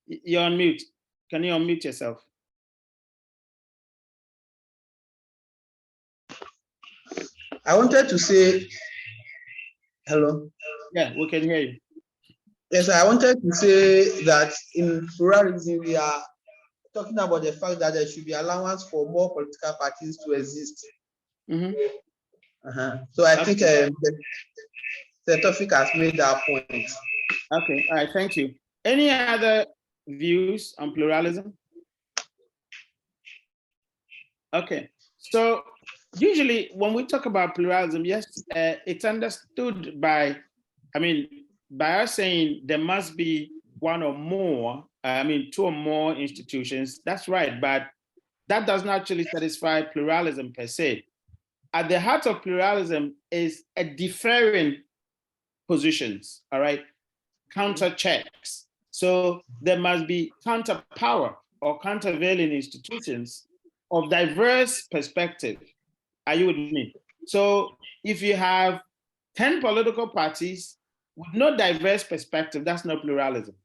You're on mute. Can you unmute yourself? I wanted to say, hello. Yeah, we can hear you. Yes, I wanted to say that in pluralism, we are talking about the fact that there should be allowance for more political parties to exist. So I think the topic has made that point. Okay, all right, thank you. Any other views on pluralism? Okay, so usually when we talk about pluralism, yes, it's understood by us saying there must be one or more, two or more institutions. That's right, but that doesn't actually satisfy pluralism per se. At the heart of pluralism is a differing positions, all right? Counter checks. So there must be counter power or countervailing institutions of diverse perspective. Are you with me? So if you have 10 political parties with no diverse perspective, that's not pluralism.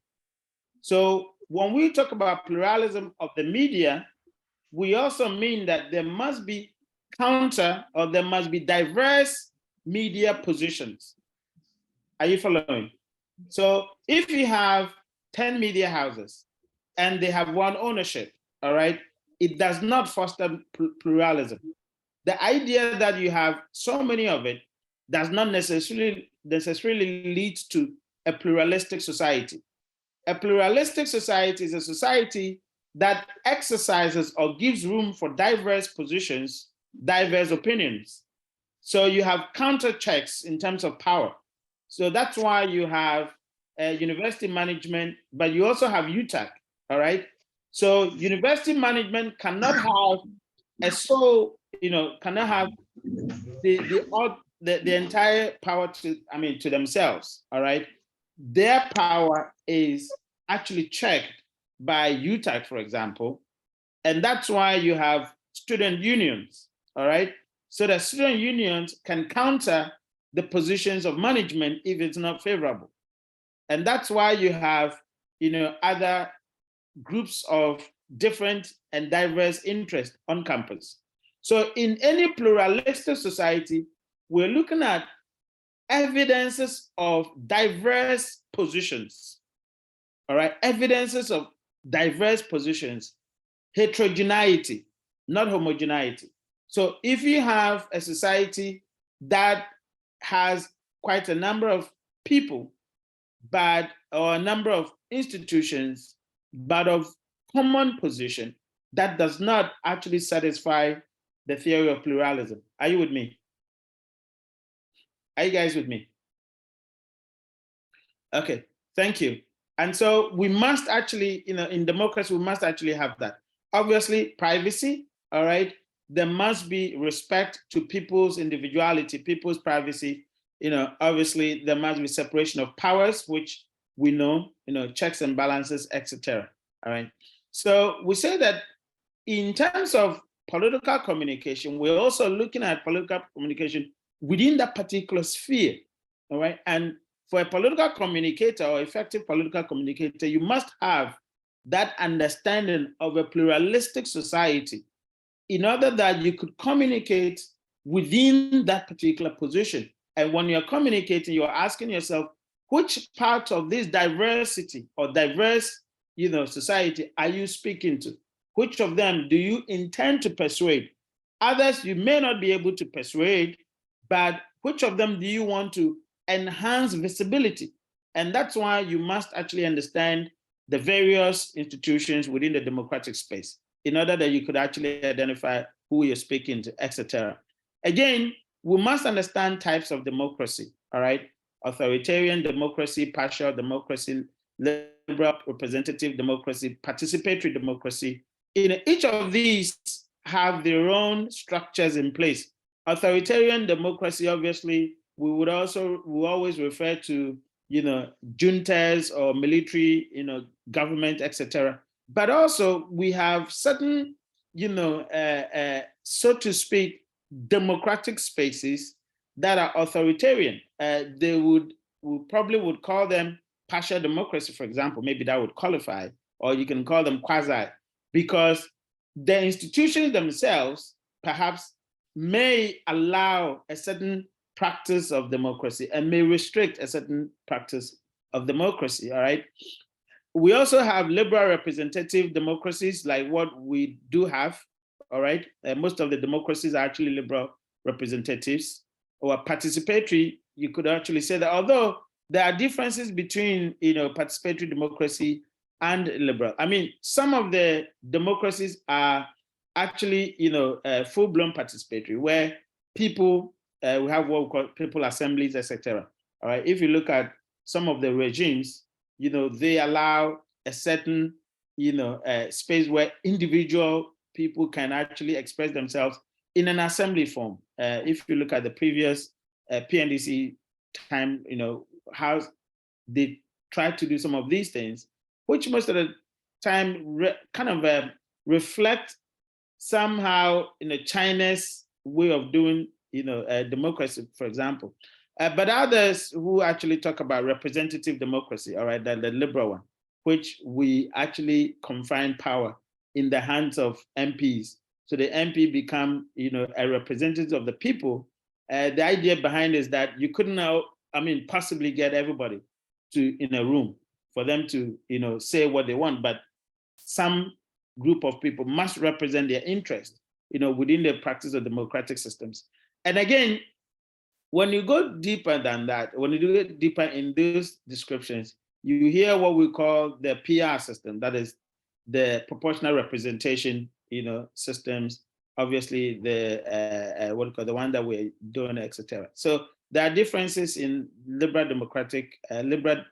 So when we talk about pluralism of the media, we also mean that there must be counter or there must be diverse media positions. Are you following? So if you have 10 media houses and they have one ownership, all right, it does not foster pluralism. The idea that you have so many of it does not necessarily lead to a pluralistic society. A pluralistic society is a society that exercises or gives room for diverse positions, diverse opinions. So you have counter checks in terms of power. So that's why you have university management, but you also have UTAC, all right? So university management cannot have cannot have the entire power to themselves, all right? Their power is actually checked by UTAC, for example. And that's why you have student unions, all right? So that student unions can counter the positions of management if it's not favorable. And that's why you have, other groups of different and diverse interests on campus. So in any pluralistic society, we're looking at evidences of diverse positions, all right? Evidences of diverse positions, heterogeneity, not homogeneity. So if you have a society that has quite a number of people, or a number of institutions, but of common position, that does not actually satisfy the theory of pluralism. Are you with me? Are you guys with me? Okay, thank you. And so we must actually, in democracy, we must actually have that. Obviously, privacy, all right? There must be respect to people's individuality, people's privacy. Obviously, there must be separation of powers, which we know, checks and balances, etc. All right. So we say that in terms of political communication, we're also looking at political communication within that particular sphere. All right. And for a political communicator or effective political communicator, you must have that understanding of a pluralistic society in order that you could communicate within that particular position. And when you're communicating, you're asking yourself, which part of this diversity or diverse, society are you speaking to? Which of them do you intend to persuade? Others you may not be able to persuade, but which of them do you want to enhance visibility? And that's why you must actually understand the various institutions within the democratic space in order that you could actually identify who you're speaking to, etc. Again, we must understand types of democracy, all right? Authoritarian democracy, partial democracy, liberal representative democracy, participatory democracy. Each of these have their own structures in place. Authoritarian democracy, obviously, we always refer to, juntas or military, government, etc. But also we have certain, so to speak, democratic spaces that are authoritarian. We probably would call them partial democracy, for example. Maybe that would qualify, or you can call them quasi, because the institutions themselves perhaps may allow a certain practice of democracy and may restrict a certain practice of democracy, all right? We also have liberal representative democracies like what we do have, all right? Most of the democracies are actually liberal representatives. Or participatory, you could actually say that although there are differences between, participatory democracy and liberal. I mean, some of the democracies are actually, full-blown participatory, where people, we have what we call people assemblies, etc. All right, if you look at some of the regimes, they allow a certain, space where individual people can actually express themselves in an assembly form. If you look at the previous PNDC time, how they tried to do some of these things, which most of the time reflect somehow China's way of doing, democracy, for example. But others who actually talk about representative democracy, all right, the liberal one, which we actually confine power in the hands of MPs. So the MP become, a representative of the people. The idea behind is that you couldn't possibly get everybody in a room for them to, say what they want, but some group of people must represent their interest, within the practice of democratic systems. And again, when you go deeper than that, when you go deeper in those descriptions, you hear what we call the PR system, that is the proportional representation, systems, obviously the one that we're doing, etc. So there are differences in liberal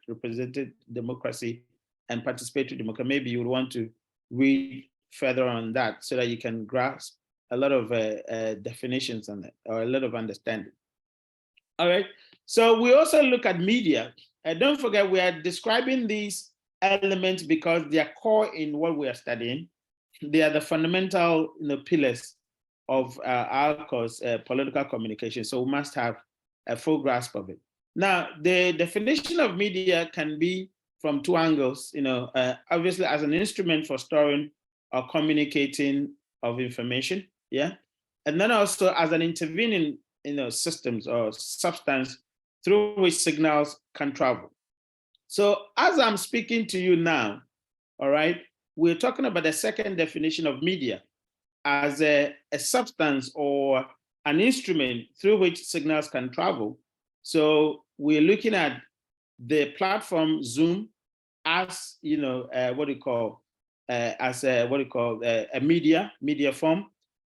representative democracy and participatory democracy. Maybe you would want to read further on that so that you can grasp a lot of definitions on it, or a lot of understanding. All right, so we also look at media. Don't forget, we are describing these elements because they are core in what we are studying. They are the fundamental pillars of our course, political communication. So we must have a full grasp of it. Now, the definition of media can be from two angles, obviously as an instrument for storing or communicating of information, yeah? And then also as an intervening, systems or substance through which signals can travel. So as I'm speaking to you now, all right, we're talking about the second definition of media as a substance or an instrument through which signals can travel. So we're looking at the platform Zoom as, a media form,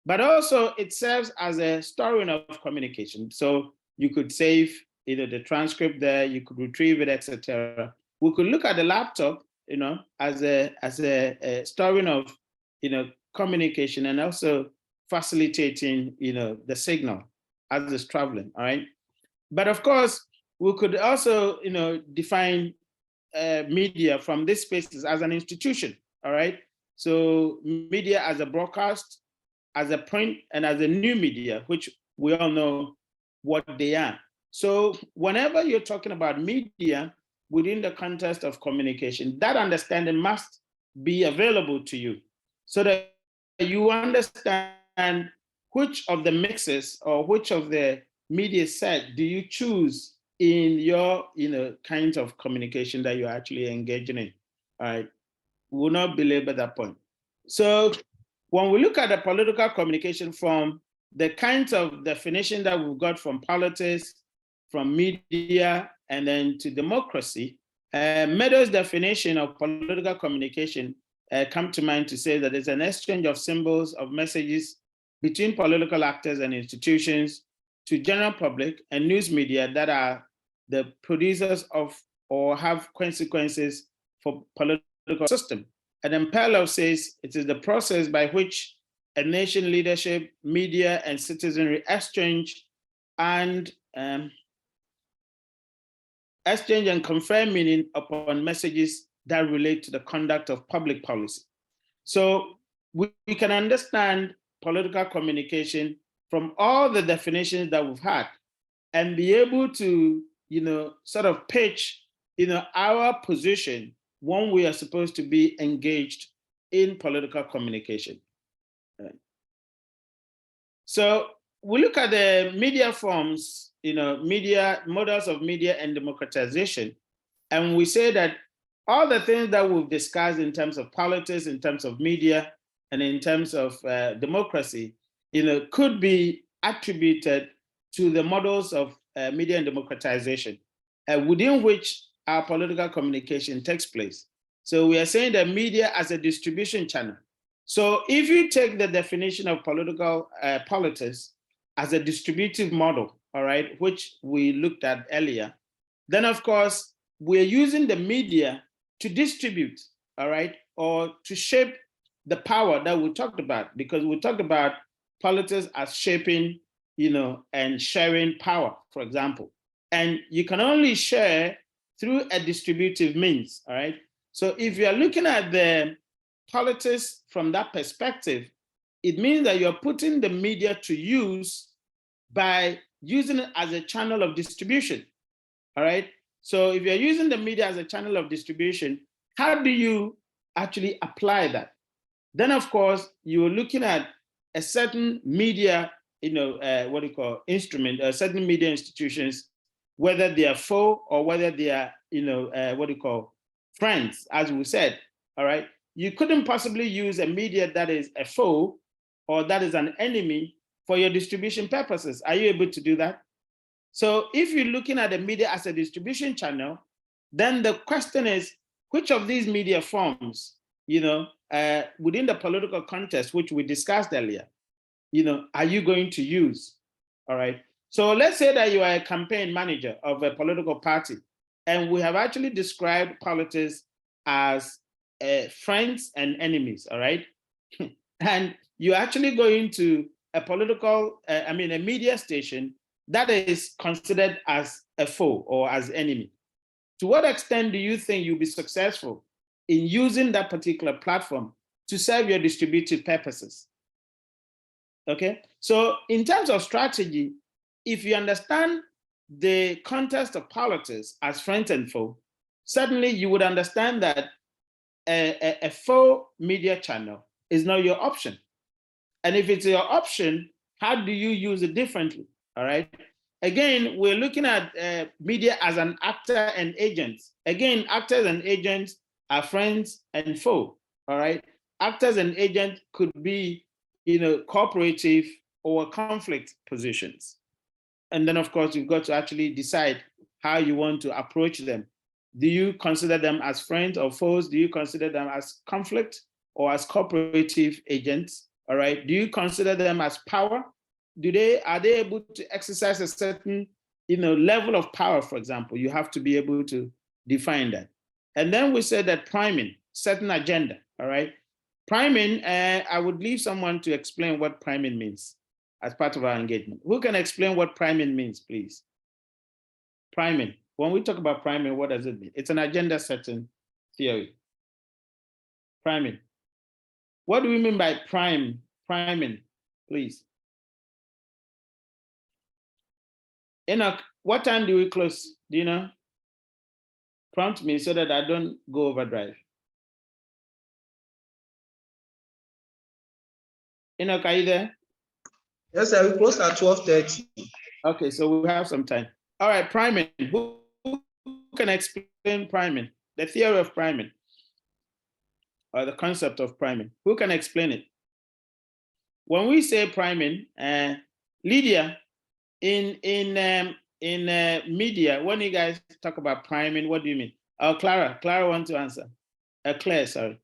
but also it serves as a storing of communication. So you could save the transcript there, you could retrieve it, etc. We could look at the laptop, as a storing of, communication and also facilitating, the signal as it's traveling, all right? But of course, we could also, define media from these spaces as an institution, all right? So media as a broadcast, as a print, and as a new media, which we all know what they are. So whenever you're talking about media within the context of communication, that understanding must be available to you so that you understand which of the mixes or which of the media set do you choose in your kinds of communication that you're actually engaging in. All right, we will not belabor that point. So when we look at the political communication from the kinds of definition that we've got from politics, from media, and then to democracy, Meadows' definition of political communication come to mind to say that it's an exchange of symbols, of messages between political actors and institutions to general public and news media that are the producers of or have consequences for political system. And then Perlow says it is the process by which a nation leadership, media, and citizenry exchange and confer meaning upon messages that relate to the conduct of public policy. So we can understand political communication from all the definitions that we've had and be able to, sort of pitch, our position when we are supposed to be engaged in political communication. So we look at the media forms, media models of media and democratization, and we say that all the things that we've discussed in terms of politics, in terms of media, and in terms of democracy, could be attributed to the models of media and democratization, within which our political communication takes place. So we are saying that media as a distribution channel. So if you take the definition of political politics as a distributive model, all right, which we looked at earlier, then of course, we're using the media to distribute, all right, or to shape the power that we talked about, because we talked about politics as shaping, and sharing power, for example. And you can only share through a distributive means, all right? So if you're looking at the politics from that perspective, it means that you're putting the media to use by using it as a channel of distribution, all right? So if you're using the media as a channel of distribution, how do you actually apply that? Then of course, you're looking at a certain media, instrument, certain media institutions, whether they are foe or whether they are, friends, as we said, all right? You couldn't possibly use a media that is a foe or that is an enemy for your distribution purposes. Are you able to do that? So if you're looking at the media as a distribution channel, then the question is, which of these media forms, within the political context, which we discussed earlier, are you going to use, all right? So let's say that you are a campaign manager of a political party, and we have actually described politics as friends and enemies, all right? And you're actually going to a political, a media station that is considered as a foe or as enemy. To what extent do you think you'll be successful in using that particular platform to serve your distributive purposes. Okay, so in terms of strategy, if you understand the context of politics as friends and foe, certainly you would understand that a faux media channel is not your option. And if it's your option, how do you use it differently? All right. Again, we're looking at media as an actor and agent. Again, actors and agents are friends and foe. All right. Actors and agents could be, cooperative or conflict positions. And then, of course, you've got to actually decide how you want to approach them. Do you consider them as friends or foes? Do you consider them as conflict or as cooperative agents? All right. Do you consider them as power? Are they able to exercise a certain, level of power, for example? You have to be able to define that. And then we said that priming, certain agenda. All right. Priming, I would leave someone to explain what priming means as part of our engagement. Who can explain what priming means, please? Priming. When we talk about priming, what does it mean? It's an agenda setting theory. Priming. What do we mean by priming, please? Enoch, what time do we close? Do you know? Prompt me so that I don't go overdrive. Enoch, are you there? Yes, sir. We close at 12:30. Okay, so we have some time. All right, priming. Who can explain priming? The theory of priming, or the concept of priming. Who can explain it? When we say priming, Lydia, in media, when you guys talk about priming, what do you mean? Oh, Clara wants to answer. Claire, sorry.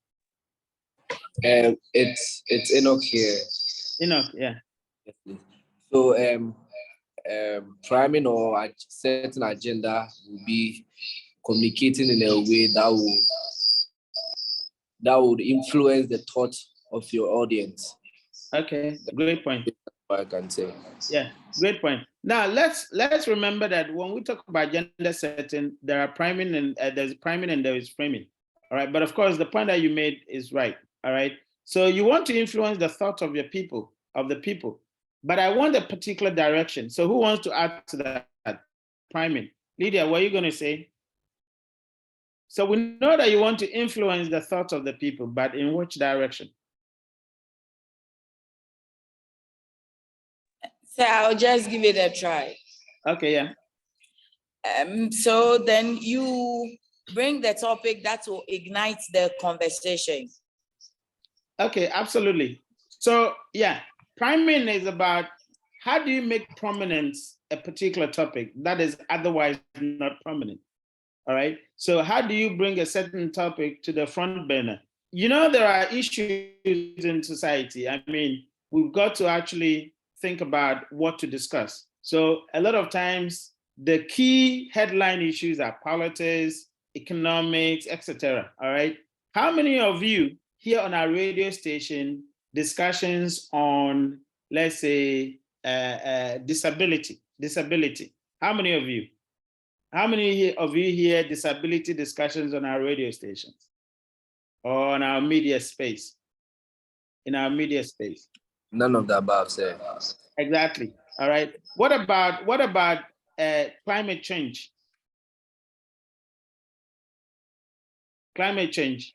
It's Enoch here. Enoch, yeah. So priming or a certain agenda will be communicating in a way that would influence the thought of your audience. Okay, great point. I can say. Yeah, great point. Now let's remember that when we talk about agenda setting, there are priming and there's priming and there is framing. All right, but of course the point that you made is right. All right, so you want to influence the thought of the people, but I want a particular direction. So who wants to add to that? Priming. Lydia, what are you going to say? So we know that you want to influence the thoughts of the people, but in which direction? So I'll just give it a try. Okay, yeah. So then you bring the topic that will ignite the conversation. Okay, absolutely. So yeah, priming is about how do you make prominent a particular topic that is otherwise not prominent. All right. So how do you bring a certain topic to the front burner? There are issues in society. I mean, we've got to actually think about what to discuss. So a lot of times the key headline issues are politics, economics, etc. All right. How many of you here on our radio station discussions on, let's say, disability? How many of you? How many of you hear disability discussions on our radio stations or on our media space? In our media space? None of the above, sir. Exactly. All right. What about climate change? Climate change.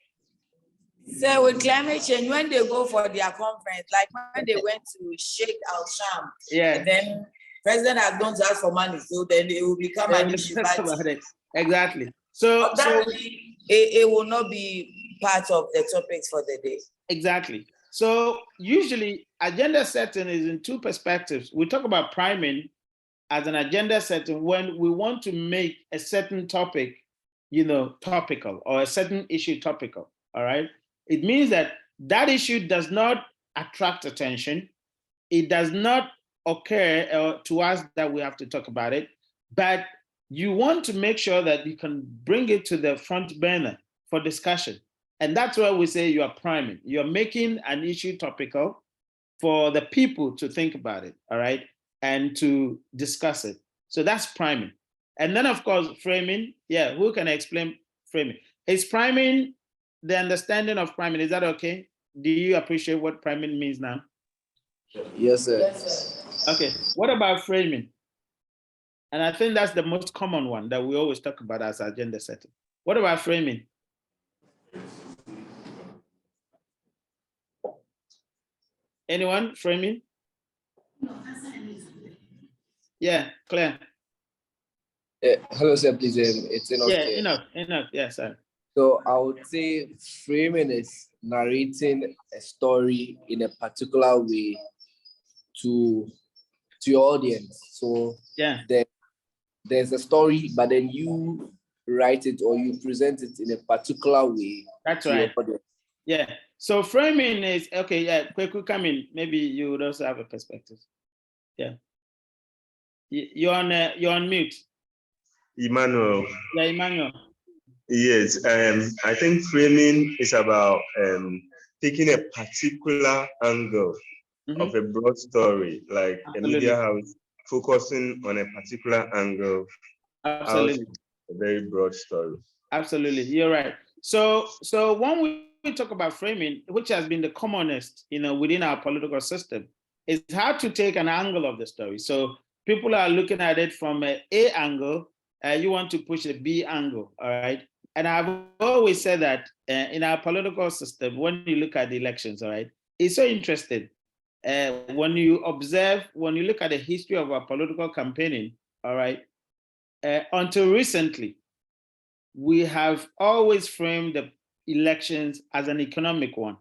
So with climate change, when they go for their conference, like when they went to Sheikh Al-Sham, yeah, then President has gone to ask for money, so then it will become an issue. Exactly. So it will not be part of the topics for the day. Exactly. So usually agenda setting is in two perspectives. We talk about priming as an agenda setting when we want to make a certain topic, topical, or a certain issue topical. All right. It means that issue does not attract attention. It does not occur to us that we have to talk about it, but you want to make sure that you can bring it to the front burner for discussion. And that's why we say you are priming. You're making an issue topical for the people to think about it, all right, and to discuss it. So that's priming. And then, of course, framing. Yeah, who can explain framing? Is priming the understanding of priming. Is that okay? Do you appreciate what priming means now? Yes, sir. Okay. What about framing? And I think that's the most common one that we always talk about as agenda setting. What about framing? Anyone framing? Yeah, Claire. Hello, sir, please. It's enough. Yeah, enough. Yeah, sir. So I would say framing is narrating a story in a particular way to your audience. So Yeah, there's a story, but then you write it or you present it in a particular way. that's to your right. audience. Yeah. So framing is okay. Yeah, Kweku, come in. Maybe you would also have a perspective. Yeah. You're on mute. Emmanuel. Yeah, Emmanuel. Yes, I think framing is about taking a particular angle of a broad story, like a media house focusing on a particular angle out of a very broad story. Absolutely, you're right. So when we talk about framing, which has been the commonest, within our political system, is how to take an angle of the story. So people are looking at it from a angle, you want to push a B angle, all right? And I've always said that in our political system, when you look at the elections, all right, it's so interesting. When you look at the history of our political campaigning, all right, until recently, we have always framed the elections as an economic one,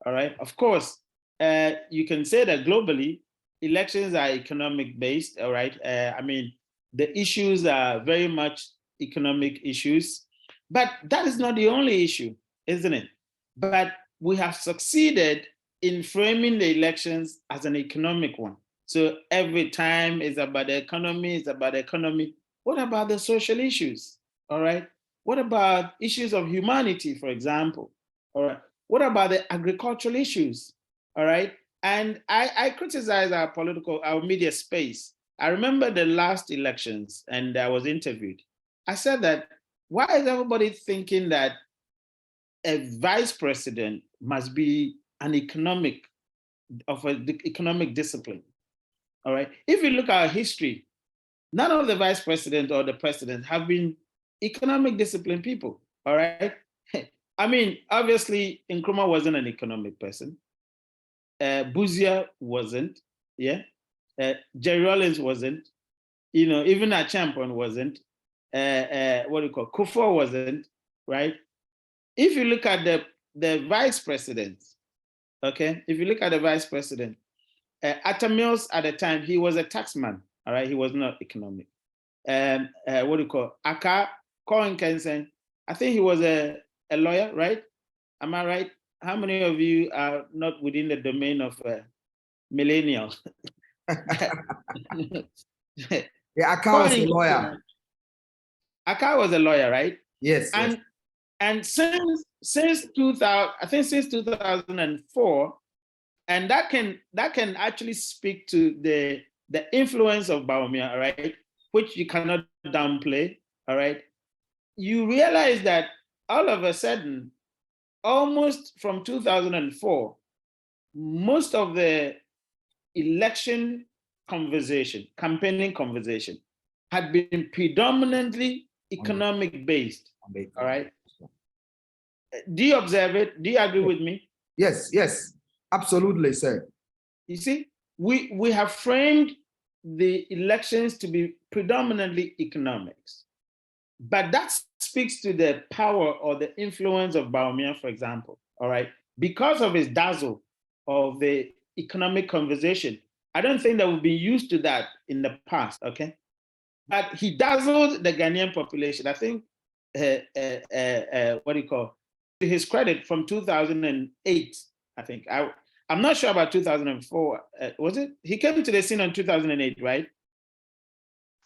all right? Of course, you can say that globally, elections are economic based, all right? I mean, the issues are very much economic issues, but that is not the only issue, isn't it? But we have succeeded in framing the elections as an economic one. So every time it's about the economy, What about the social issues, all right? What about issues of humanity, for example, all right? What about the agricultural issues, all right? And I criticize our media space. I remember the last elections and I was interviewed. I said that, why is everybody thinking that a vice president must be an economic discipline, all right? If you look at our history, none of the vice president or the president have been economic discipline people, all right? I mean, obviously, Nkrumah wasn't an economic person. Buzia wasn't, yeah? Jerry Rawlings wasn't, even Achampon wasn't, Kufuor wasn't, right? If you look at the vice president, okay? If you look at the vice president, Atta Mills at the time, he was a taxman, all right? He was not economic. Aka Cohen Kensen, I think he was a lawyer, right? Am I right? How many of you are not within the domain of millennials? Yeah, Aka was a lawyer. Aka was a lawyer, right? Yes. And since 2000, I think since 2004, and that can actually speak to the influence of Bawumia, all right, which you cannot downplay, all right. You realize that all of a sudden, almost from 2004, most of the election conversation, campaigning conversation, had been predominantly economic based, all right. Do you observe it? Do you agree with me? Yes, absolutely, sir. You see, we have framed the elections to be predominantly economics, but that speaks to the power or the influence of Bawumia, for example, all right? Because of his dazzle of the economic conversation, I don't think that we've been used to that in the past, okay? But he dazzled the Ghanaian population. I think, to his credit, from 2008, I think. I'm not sure about 2004. Was it? He came to the scene in 2008, right?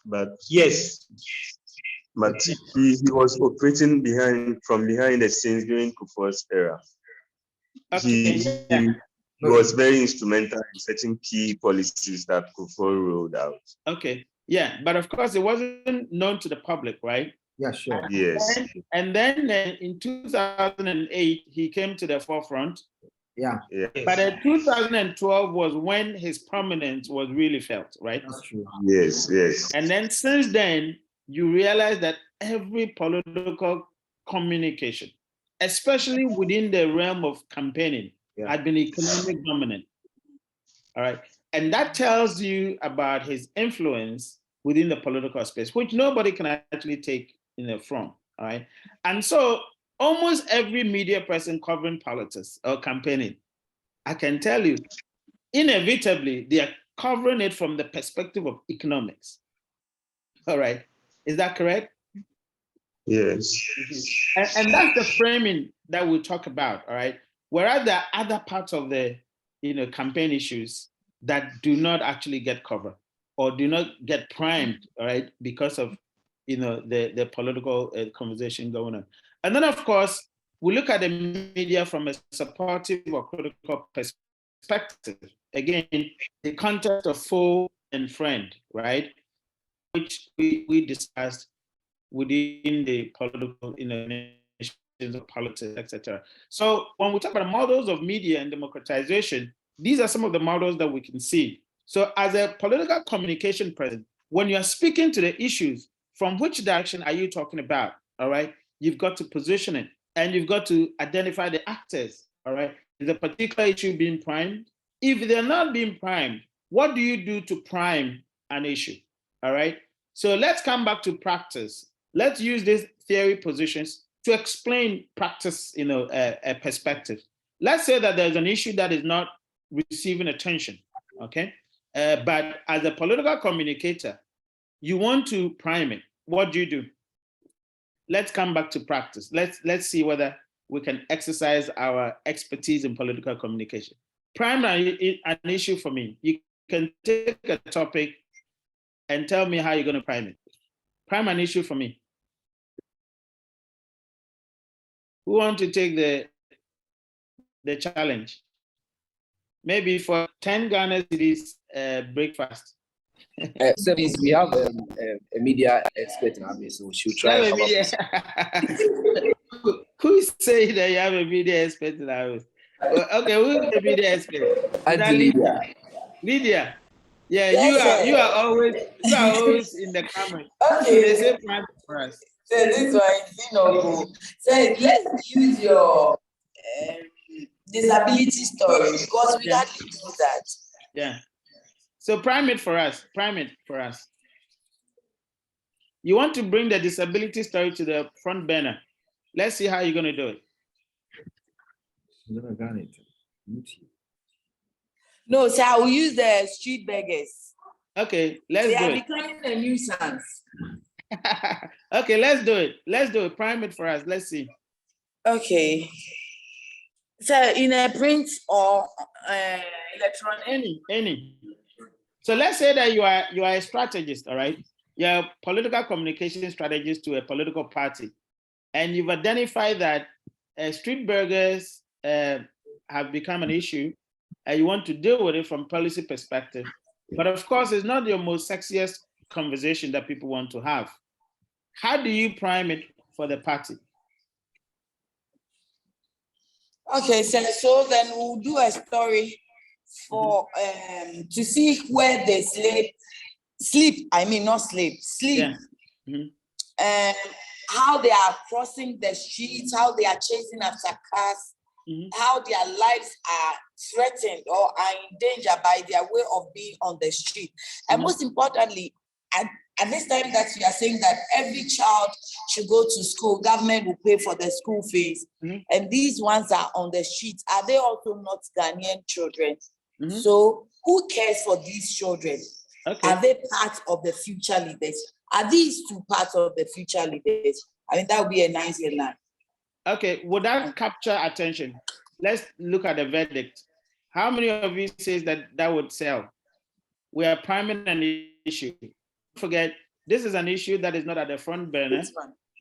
But yes, but he was operating from behind the scenes during Kufuor's era. Okay, He was very instrumental in certain key policies that Kufuor rolled out. Okay, yeah, but of course it wasn't known to the public, right? Yeah, sure. Yes. And then in 2008, he came to the forefront. Yeah, Yeah. But 2012 was when his prominence was really felt, right? that's true. Yes. Yes. And then since then, you realize that every political communication, especially within the realm of campaigning, had been economic dominant. All right. And that tells you about his influence within the political space, which nobody can actually take from. All right. And so almost every media person covering politics or campaigning, I can tell you, inevitably, they are covering it from the perspective of economics. All right. Is that correct? Yes. And that's the framing that we'll talk about. All right. Whereas there are other parts of the campaign issues that do not actually get covered or do not get primed, all right, because of the political conversation going on. And then, of course, we look at the media from a supportive or critical perspective. Again, the context of foe and friend, right, which we discussed within the political nations of politics, etc. So when we talk about models of media and democratization, these are some of the models that we can see. So as a political communication person, when you're speaking to the issues, from which direction are you talking about? All right. You've got to position it and you've got to identify the actors. All right. Is a particular issue being primed? If they're not being primed, what do you do to prime an issue? All right. So let's come back to practice. Let's use these theory positions to explain practice, a perspective. Let's say that there's an issue that is not receiving attention, okay? But as a political communicator, you want to prime it. What do? Let's come back to practice. Let's see whether we can exercise our expertise in political communication. Prime an issue for me. You can take a topic and tell me how you're going to prime it. Prime an issue for me. Who want to take the challenge? Maybe for 10 Ghana cities breakfast. So we have a media expert in our base, so she'll try to come up. Who is saying that you have a media expert in our base? Okay, who's the media expert? Lydia. Lydia. Yeah, Yes, you are always in the camera. Okay. They say prime for us. So this one, so let's use your disability story because we can't do that. Yeah. So prime it for us. You want to bring the disability story to the front burner. Let's see how you're going to do it. No, so I will use the street beggars. Okay, let's do it. They are becoming a nuisance. Okay, let's do it. Prime it for us. Let's see. Okay. So in a print or electronic? Any. So let's say that you are a strategist, all right? You're a political communication strategist to a political party. And you've identified that street burgers have become an issue and you want to deal with it from policy perspective. But of course, it's not your most sexiest conversation that people want to have. How do you prime it for the party? Okay, so then we'll do a story for to see where they sleep. Yeah. How they are crossing the streets, how they are chasing after cars, how their lives are threatened or are in danger by their way of being on the street. And most importantly, at this time that we are saying that every child should go to school, government will pay for the school fees, and these ones are on the streets. Are they also not Ghanaian children? So who cares for these children? Okay. Are they part of the future leaders? Are these two parts of the future leaders? I mean, that would be a nice line. Okay, would that capture attention? Let's look at the verdict. How many of you says that would sell? We are priming an issue. Don't forget, this is an issue that is not at the front burner,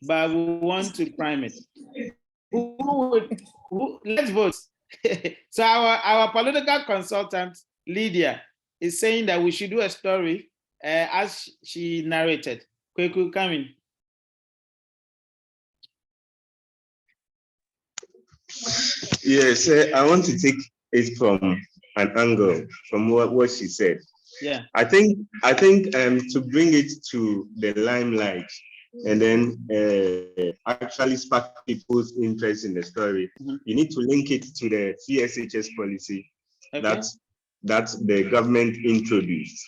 but we want to prime it. Let's vote. So our political consultant, Lydia, is saying that we should do a story as she narrated. Kweku, come in. Yes, I want to take it from an angle from what she said. Yeah. I think to bring it to the limelight and then actually spark people's interest in the story, you need to link it to the CSHS policy that the government introduced.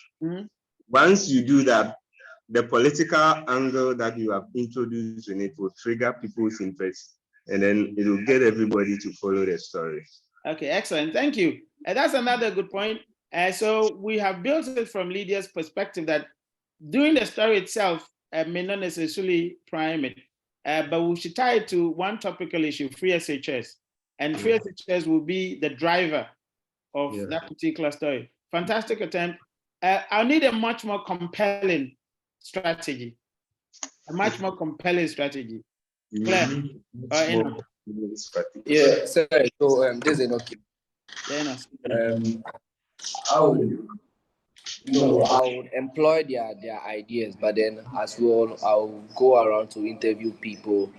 Once you do that, the political angle that you have introduced in it will trigger people's interest, and then it will get everybody to follow the story. Okay, excellent. Thank you. That's another good point. So we have built it from Lydia's perspective that doing the story itself may not necessarily prime it, but we should tie it to one topical issue, free SHS. And free SHS will be the driver of that particular story. Fantastic attempt. I'll need a much more compelling strategy. A much more compelling strategy. Claire, yeah, sorry. So this is okay. I would employ their ideas, but then as well, I'll go around to interview people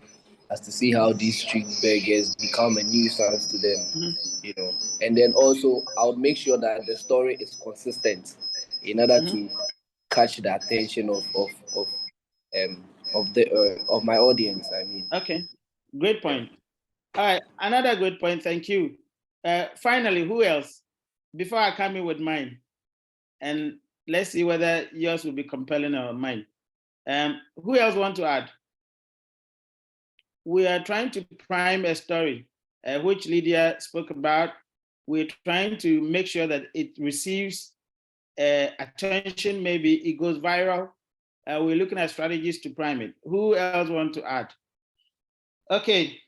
as to see how these street beggars become a nuisance to them, you know. And then also, I would make sure that the story is consistent in order to catch the attention of my audience. I mean. Okay, great point. All right, another good point. Thank you. Finally, who else? Before I come in with mine, and let's see whether yours will be compelling or mine. Who else want to add? We are trying to prime a story, which Lydia spoke about. We're trying to make sure that it receives attention. Maybe it goes viral. We're looking at strategies to prime it. Who else want to add? Okay.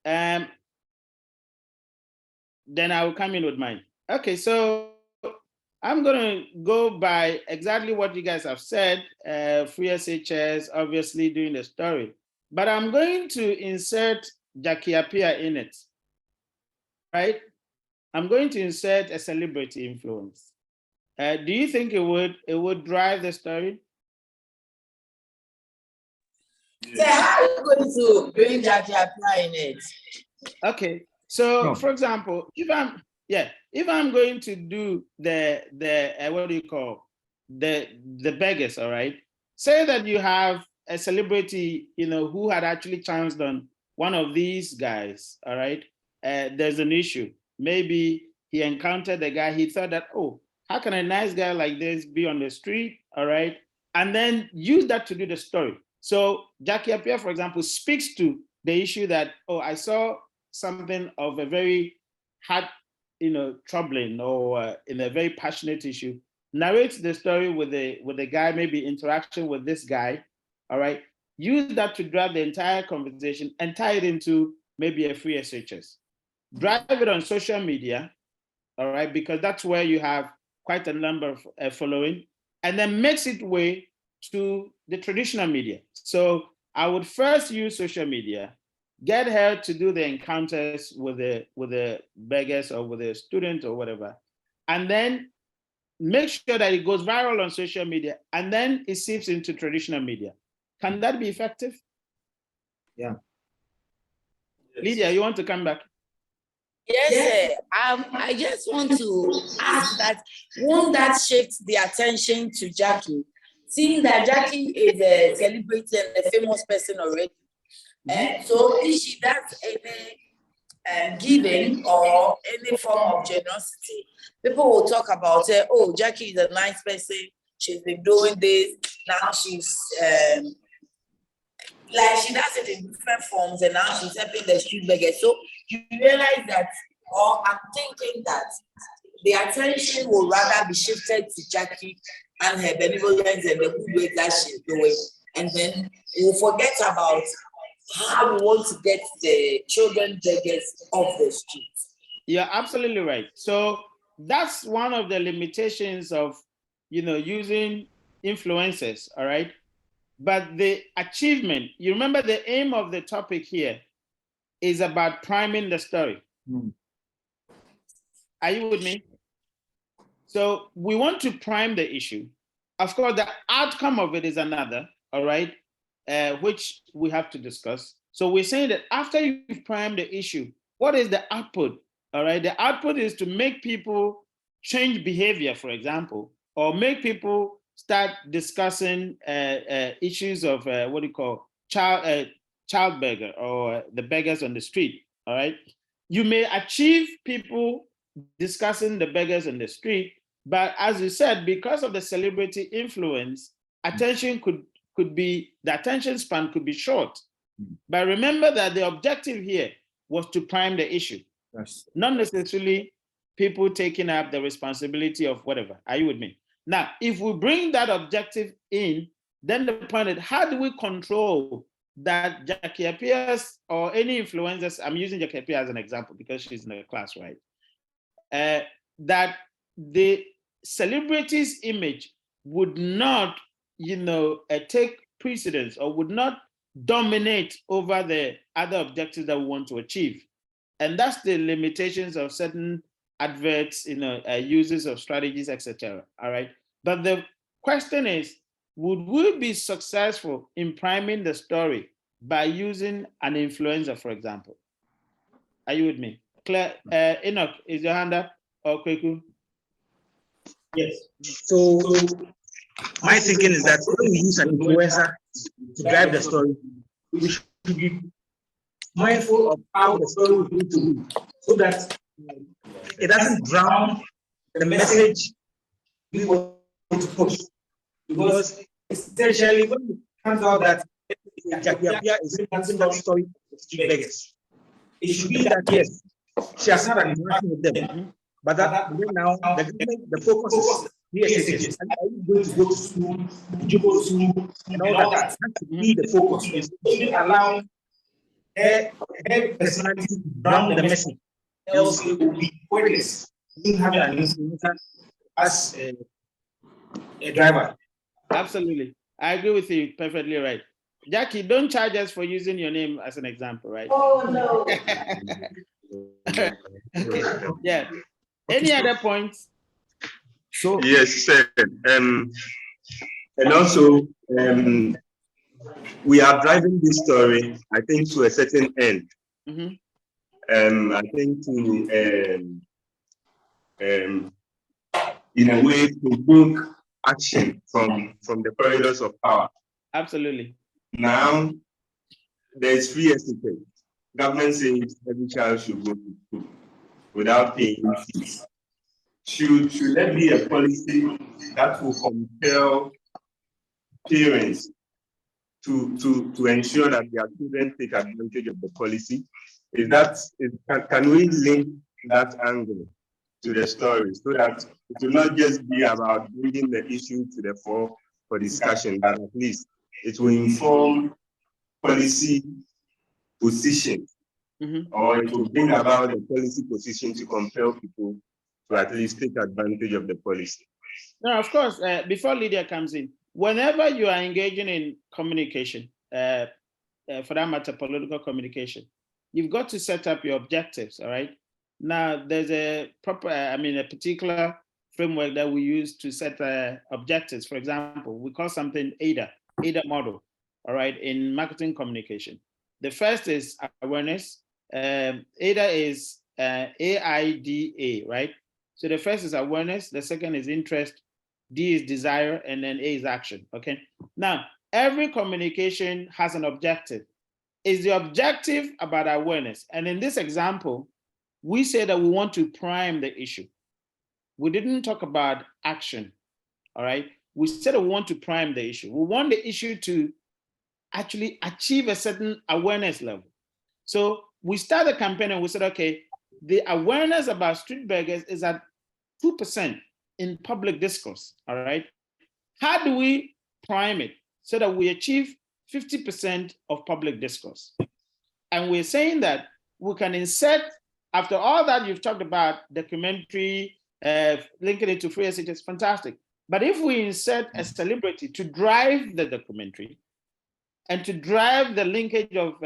Then I will come in with mine. Okay, so I'm going to go by exactly what you guys have said, free SHS, obviously doing the story. But I'm going to insert Jackie Appiah in it, right? I'm going to insert a celebrity influence. Do you think it would drive the story? So how are you going to bring Jackie Appiah in it? Okay, so for example, if I'm going to do the what do you call the beggars, all right? Say that you have a celebrity, who had actually chanced on one of these guys, all right? There's an issue. Maybe he encountered a guy, he thought that, oh, how can a nice guy like this be on the street, all right? And then use that to do the story. So Jackie Appiah, for example, speaks to the issue that, oh, I saw something of a very hard, troubling or in a very passionate issue, narrates the story with the guy, maybe interaction with this guy, all right? Use that to drive the entire conversation and tie it into maybe a free SHS. Drive it on social media, all right? Because that's where you have quite a number of following, and then makes it way to the traditional media. So I would first use social media, get her to do the encounters with the beggars or with the student or whatever, and then make sure that it goes viral on social media, and then it seeps into traditional media. Can that be effective? Yeah. Lydia, you want to come back? Yes, sir. I just want to ask that, won't that shift the attention to Jackie? Seeing that Jackie is a celebrity and a famous person already. So if she does any giving or any form of generosity, people will talk about her, oh, Jackie is a nice person, she's been doing this, now she's like she does it in different forms, and now she's helping the street beggars. So you realize that, or I'm thinking that the attention will rather be shifted to Jackie and her benevolence and the good work that she's doing. And then we'll forget about how we want to get the children beggars off the streets. You're absolutely right. So that's one of the limitations of, using influencers, all right? But the achievement, you remember the aim of the topic here is about priming the story. Are you with me? So we want to prime the issue. Of course, the outcome of it is another, all right, which we have to discuss. So we're saying that after you've primed the issue, what is the output? All right, the output is to make people change behavior, for example, or make people start discussing issues of what do you call child beggar or the beggars on the street. All right, you may achieve people discussing the beggars on the street, but as you said, because of the celebrity influence, attention the attention span could be short. But remember that the objective here was to prime the issue, Yes. not necessarily people taking up the responsibility of whatever. Are you with me? Now, if we bring that objective in, then the point is, how do we control that Jackie appears or any influencers? I'm using Jackie Appiah as an example because she's in the class, right? That the celebrity's image would not, take precedence or would not dominate over the other objectives that we want to achieve. And that's the limitations of certain adverts, uses of strategies, etc. All right. But the question is, would we be successful in priming the story by using an influencer, for example? Are you with me? Claire, Enoch, is your hand up? Or Kweku? Yes. So my thinking is that when we use an influencer to drive the story, we should be mindful of how the story is going to be, so that it doesn't drown the message we want to push. Because essentially, when it comes out that Jackie Appiah is using that story of street beggars, it should be that yes, she has had an interaction with them, but that right now the focus is yes, and are you going to go to school? Did you go to school? And all that has to be the focus. You shouldn't allow her personality to drown the message, else it will be pointless. You have an influencer as a driver. Absolutely. I agree with you perfectly right. Jackie, don't charge us for using your name as an example, right? Oh, no. Okay. Yeah. Any other points? So Yes, sir. And also, we are driving this story, I think, to a certain end. I think to, in a way, provoke action from the corridors of power. Absolutely. Now, there's free education. Government says every child should go to school without paying fees. Should there be a policy that will compel parents to ensure that their children take advantage of the policy? Can we link that angle to the story so that it will not just be about bringing the issue to the fore for discussion, but at least it will inform policy position, or it will bring about the policy position to compel people to at least take advantage of the policy. No, of course, before Lydia comes in, whenever you are engaging in communication, for that matter, political communication, you've got to set up your objectives, all right? Now, there's a particular framework that we use to set objectives. For example, we call something AIDA model, all right, in marketing communication. The first is awareness. AIDA is AIDA, right? So the first is awareness, the second is interest, D is desire, and then A is action, okay? Now, every communication has an objective. Is the objective about awareness? And in this example, we say that we want to prime the issue. We didn't talk about action, all right? We said that we want to prime the issue. We want the issue to actually achieve a certain awareness level. So we started the campaign and we said, okay, the awareness about street beggars is at 2% in public discourse, all right? How do we prime it so that we achieve 50% of public discourse? And we're saying that we can insert, after all that you've talked about, documentary, linking it to free SH, it's fantastic. But if we insert a celebrity to drive the documentary and to drive the linkage of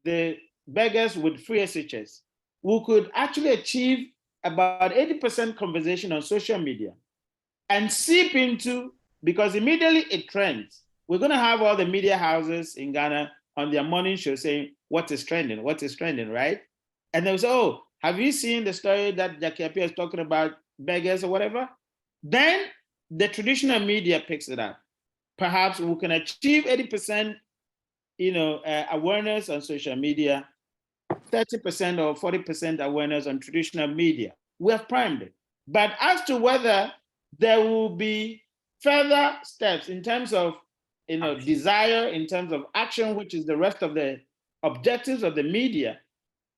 the beggars with free SHS, we could actually achieve about 80% conversation on social media and seep into, because immediately it trends. We're going to have all the media houses in Ghana on their morning show saying, what is trending, right? And they will say, oh, have you seen the story that Jackie Appiah is talking about beggars or whatever? Then the traditional media picks it up. Perhaps we can achieve 80%, awareness on social media, 30% or 40% awareness on traditional media. We have primed it. But as to whether there will be further steps in terms of desire, in terms of action, which is the rest of the objectives of the media,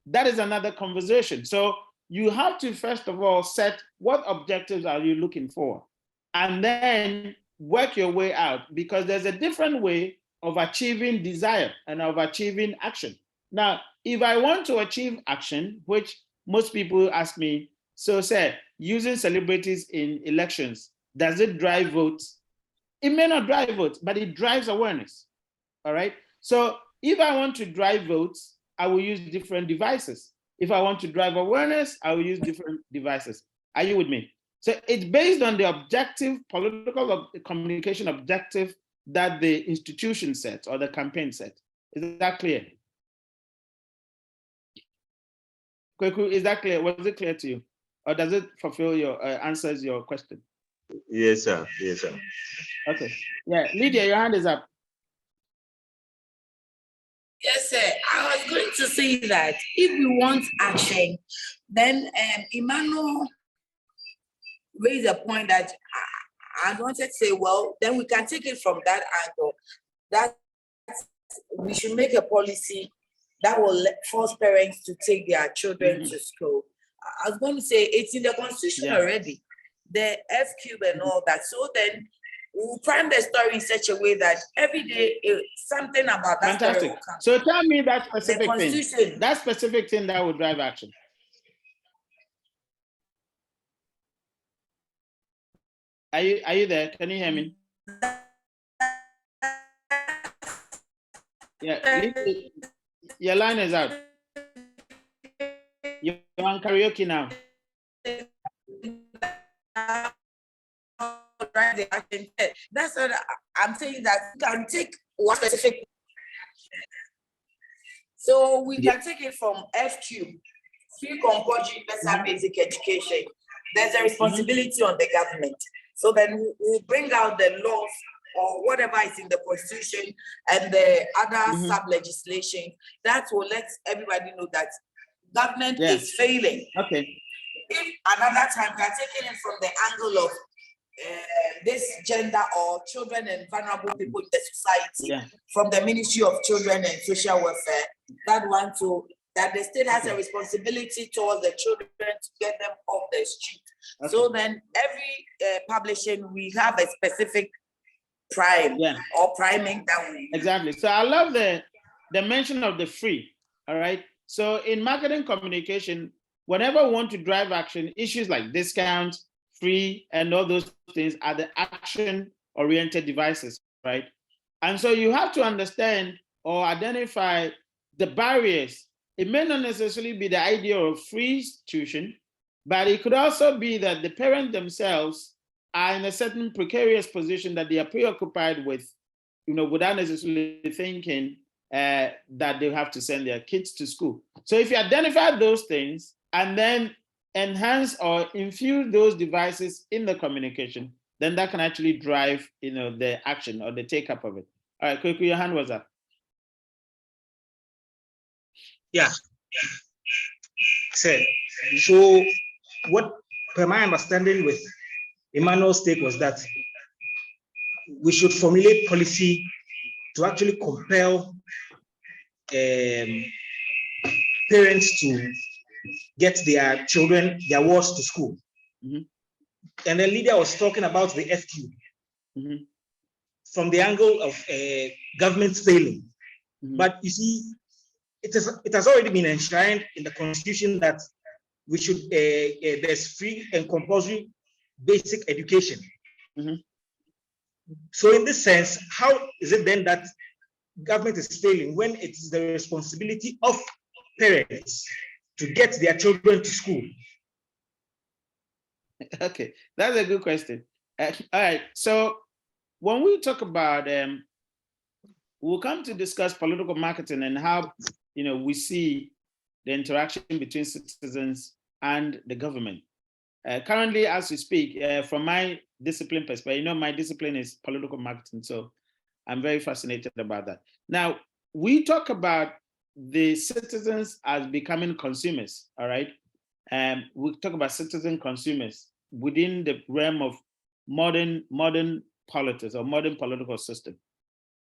that is another conversation. So you have to, first of all, set what objectives are you looking for, and then work your way out, because there's a different way of achieving desire and of achieving action. Now, if I want to achieve action, which most people ask me, so say, using celebrities in elections, does it drive votes? It may not drive votes, but it drives awareness, all right? So if I want to drive votes, I will use different devices. If I want to drive awareness, I will use different devices. Are you with me? So it's based on the objective, political communication objective that the institution sets or the campaign sets. Is that clear? Kweku, is that clear? Was it clear to you? Or does it fulfill your, answers your question? Yes, sir. Yes, sir. Okay. Yeah, Lydia, your hand is up. Yes, sir. I was going to say that if we want action, then Emmanuel raised a point that I wanted to say, well, then we can take it from that angle, that we should make a policy that will force parents to take their children to school. I was going to say it's in the Constitution already, the FQ and all that. So then we'll frame the story in such a way that every day something about that. Fantastic. So tell me that specific thing. That specific thing that will drive action. Are you there? Can you hear me? Yeah, your line is out. You're on karaoke now. That's what I'm saying, that we can take one specific. So we can take it from FQ, free compulsory universal basic education. There's a responsibility on the government. So then we'll bring out the laws or whatever is in the Constitution and the other sub-legislation that will let everybody know that government is failing. Okay. If another time we are taking it from the angle of this gender or children and vulnerable people in the society, from the Ministry of Children and Social Welfare, that one to that the state has a responsibility towards the children to get them off the street. So then every publishing, we have a specific prime or priming that we exactly. So I love the mention of the free. All right. So in marketing communication, whenever we want to drive action, issues like discount, free, and all those things are the action-oriented devices, right? And so you have to understand or identify the barriers. It may not necessarily be the idea of free tuition, but it could also be that the parents themselves are in a certain precarious position that they are preoccupied with, without necessarily thinking that they have to send their kids to school. So if you identify those things and then enhance or infuse those devices in the communication, then that can actually drive, the action or the take up of it. All right, quickly, your hand was up. Yeah. So what, per my understanding with Emmanuel's take, was that we should formulate policy to actually compel parents to get their children, their wards to school. And then Lydia was talking about the FQ from the angle of government failing. But you see, it has already been enshrined in the Constitution that we should there's free and compulsory basic education. So in this sense, how is it then that government is failing when it is the responsibility of parents to get their children to school? Okay, that's a good question. All right, so when we talk about, we'll come to discuss political marketing and how, we see the interaction between citizens and the government. Currently, as we speak, from my discipline perspective, my discipline is political marketing, so I'm very fascinated about that. Now, we talk about the citizens as becoming consumers, all right? We talk about citizen consumers within the realm of modern politics or modern political system.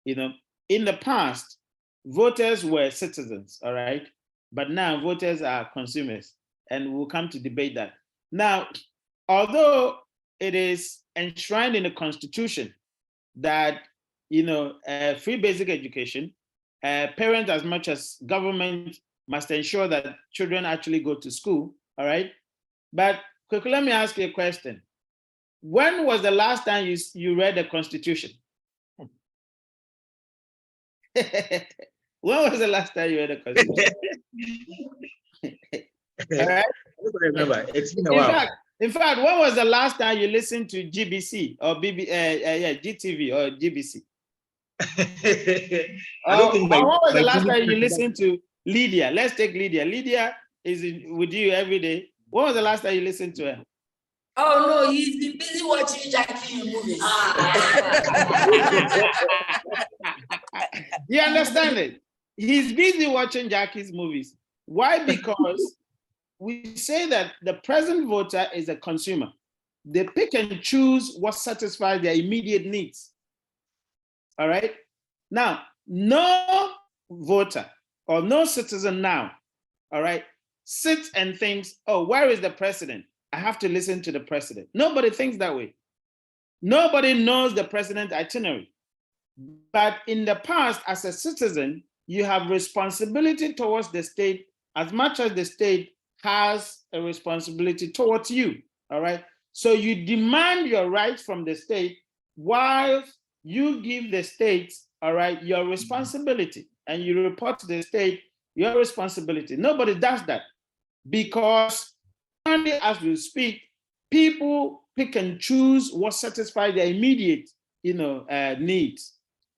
In the past, voters were citizens, all right? But now voters are consumers, and we'll come to debate that. Now, although it is enshrined in the Constitution that free basic education, parents as much as government must ensure that children actually go to school, all right? But quickly, let me ask you a question. When was the last time you read the Constitution? When was the last time you read the Constitution? All right? I don't remember. It's been a while. In fact, when was the last time you listened to GBC or GTV or GBC? I don't think when was the last time you listened to Lydia? Let's take Lydia. Lydia is with you every day. When was the last time you listened to her? Oh no, he's been busy watching Jackie movies. You understand it? He's busy watching Jackie's movies. Why? Because we say that the present voter is a consumer. They pick and choose what satisfies their immediate needs. All right? Now, no voter or no citizen now, all right, sits and thinks, oh, where is the president? I have to listen to the president. Nobody thinks that way. Nobody knows the president's itinerary. But in the past, as a citizen, you have responsibility towards the state as much as the state has a responsibility towards you, all right? So you demand your rights from the state while you give the state, all right, your responsibility, and you report to the state your responsibility. Nobody does that because currently, as we speak, people pick and choose what satisfies their immediate, needs.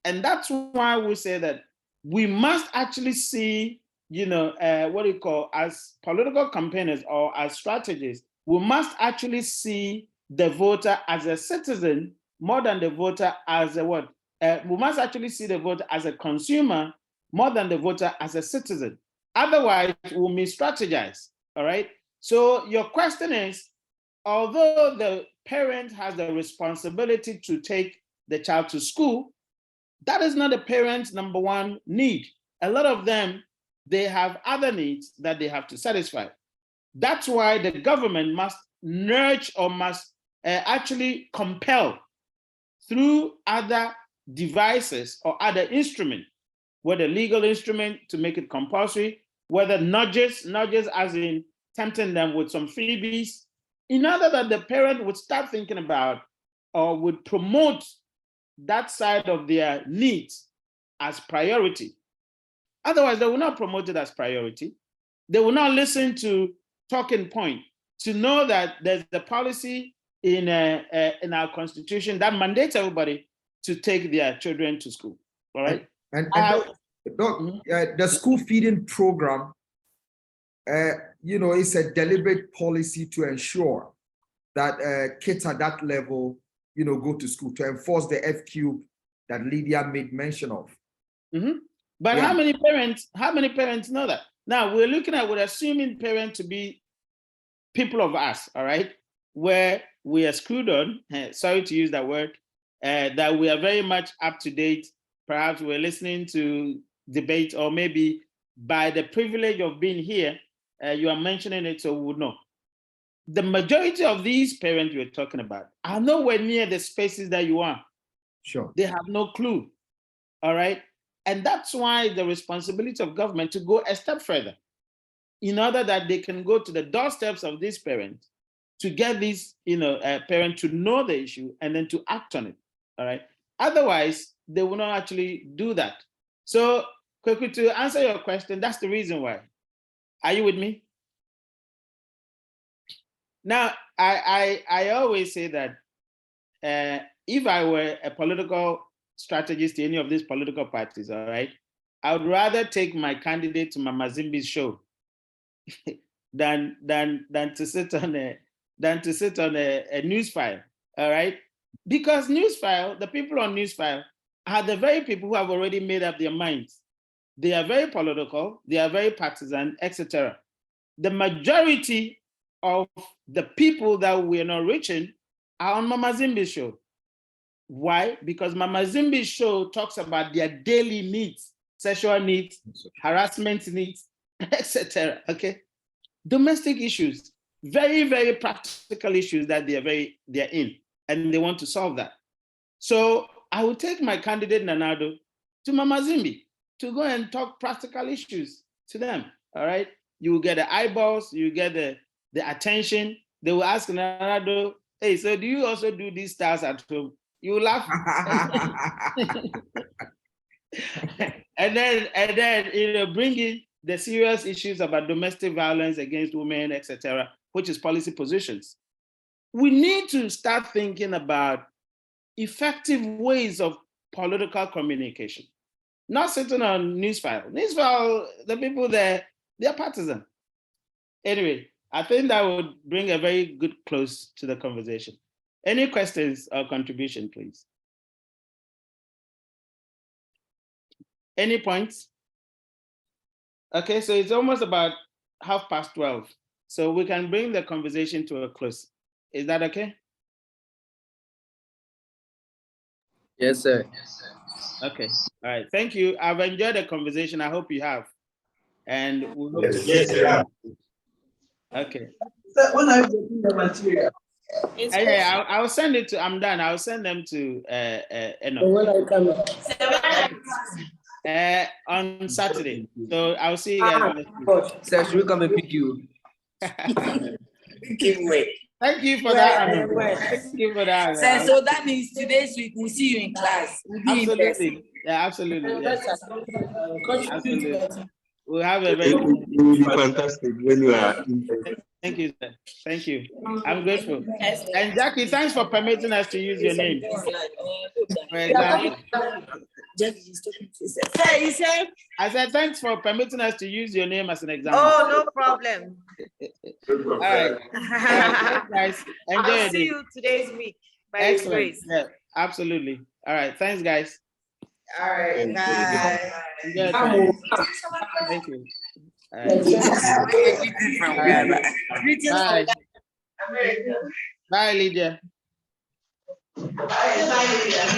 And that's why we say that we must actually see, as political campaigners or as strategists, we must actually see the voter as a citizen more than the voter as a what? We must actually see the voter as a consumer more than the voter as a citizen. Otherwise, we'll mis-strategize, all right? So your question is, although the parent has the responsibility to take the child to school, that is not the parent's number one need. A lot of them, they have other needs that they have to satisfy. That's why the government must nurture or must actually compel through other devices or other instruments, whether legal instrument to make it compulsory, whether nudges as in tempting them with some freebies, in order that the parent would start thinking about or would promote that side of their needs as priority. Otherwise, they will not promote it as priority. They will not listen to talking point to know that there's a policy in our constitution that mandates everybody to take their children to school. All right. And the school feeding program, it's a deliberate policy to ensure that kids at that level, go to school, to enforce the FQ that Lydia made mention of. Mm-hmm. But yeah. How many parents know that? Now we're assuming parents to be people of us, all right, where we are screwed on, sorry to use that word, that we are very much up to date. Perhaps we're listening to debate, or maybe by the privilege of being here, you are mentioning it, so we would know. The majority of these parents you're talking about are nowhere near the spaces that you are. Sure. They have no clue, all right? And that's why the responsibility of government to go a step further in order that they can go to the doorsteps of these parents to get these, parents to know the issue and then to act on it, all right? Otherwise, they will not actually do that. So, quickly to answer your question, that's the reason why. Are you with me? Now, I always say that if I were a political strategist to any of these political parties, all right, I would rather take my candidate to Mama Zimbi's show than to sit on a news file. All right, because news file, the people on news file are the very people who have already made up their minds. They are very political, they are very partisan, etc. The majority of the people that we are not reaching are on Mama Zimbi's show. Why? Because Mama Zimbi's show talks about their daily needs, sexual needs, harassment needs, etc. Okay, domestic issues, very, very practical issues that they're in, and they want to solve that. So I will take my candidate Nanado to Mama Zimbi to go and talk practical issues to them. All right, you will get the eyeballs, you get the attention. They will ask Nanado, hey, so do you also do these styles at home? You will laugh. and then bring in the serious issues about domestic violence against women, etc., which is policy positions. We need to start thinking about effective ways of political communication, not sitting on newsfile. Newsfile, the people there, they're partisan. Anyway, I think that would bring a very good close to the conversation. Any questions or contribution, please? Any points? Okay, so it's almost about 12:30. So we can bring the conversation to a close. Is that okay? Yes, sir. Okay, all right, thank you. I've enjoyed the conversation. I hope you have. And we hope Yes, sir. Okay. So when are you getting the material? Yeah, I'll send it to, I'm done. I'll send them to Enoch. When are you coming? On Saturday. So I'll see you guys next week. Sir, should we come and pick you? Thank you for that. Thank you for that. Sir, so that means today's week we'll see you in class. We'll be in person. Absolutely. Yeah, absolutely. Yes. Absolutely. We'll have a very It will be fantastic when you are in person. Thank you, sir. Thank you. I'm grateful. And Jackie, thanks for permitting us to use your name. For example. Sir, you said? I said, thanks for permitting us to use your name as an example. Oh, no problem. All right. Thanks, guys. Enjoy I'll it. see you today's week by His Excellent. grace. Yeah, absolutely. All right. Thanks, guys. All right. Bye. Enjoy your time. Thank you. All right. Bye. Bye, Lydia. Bye, Lydia.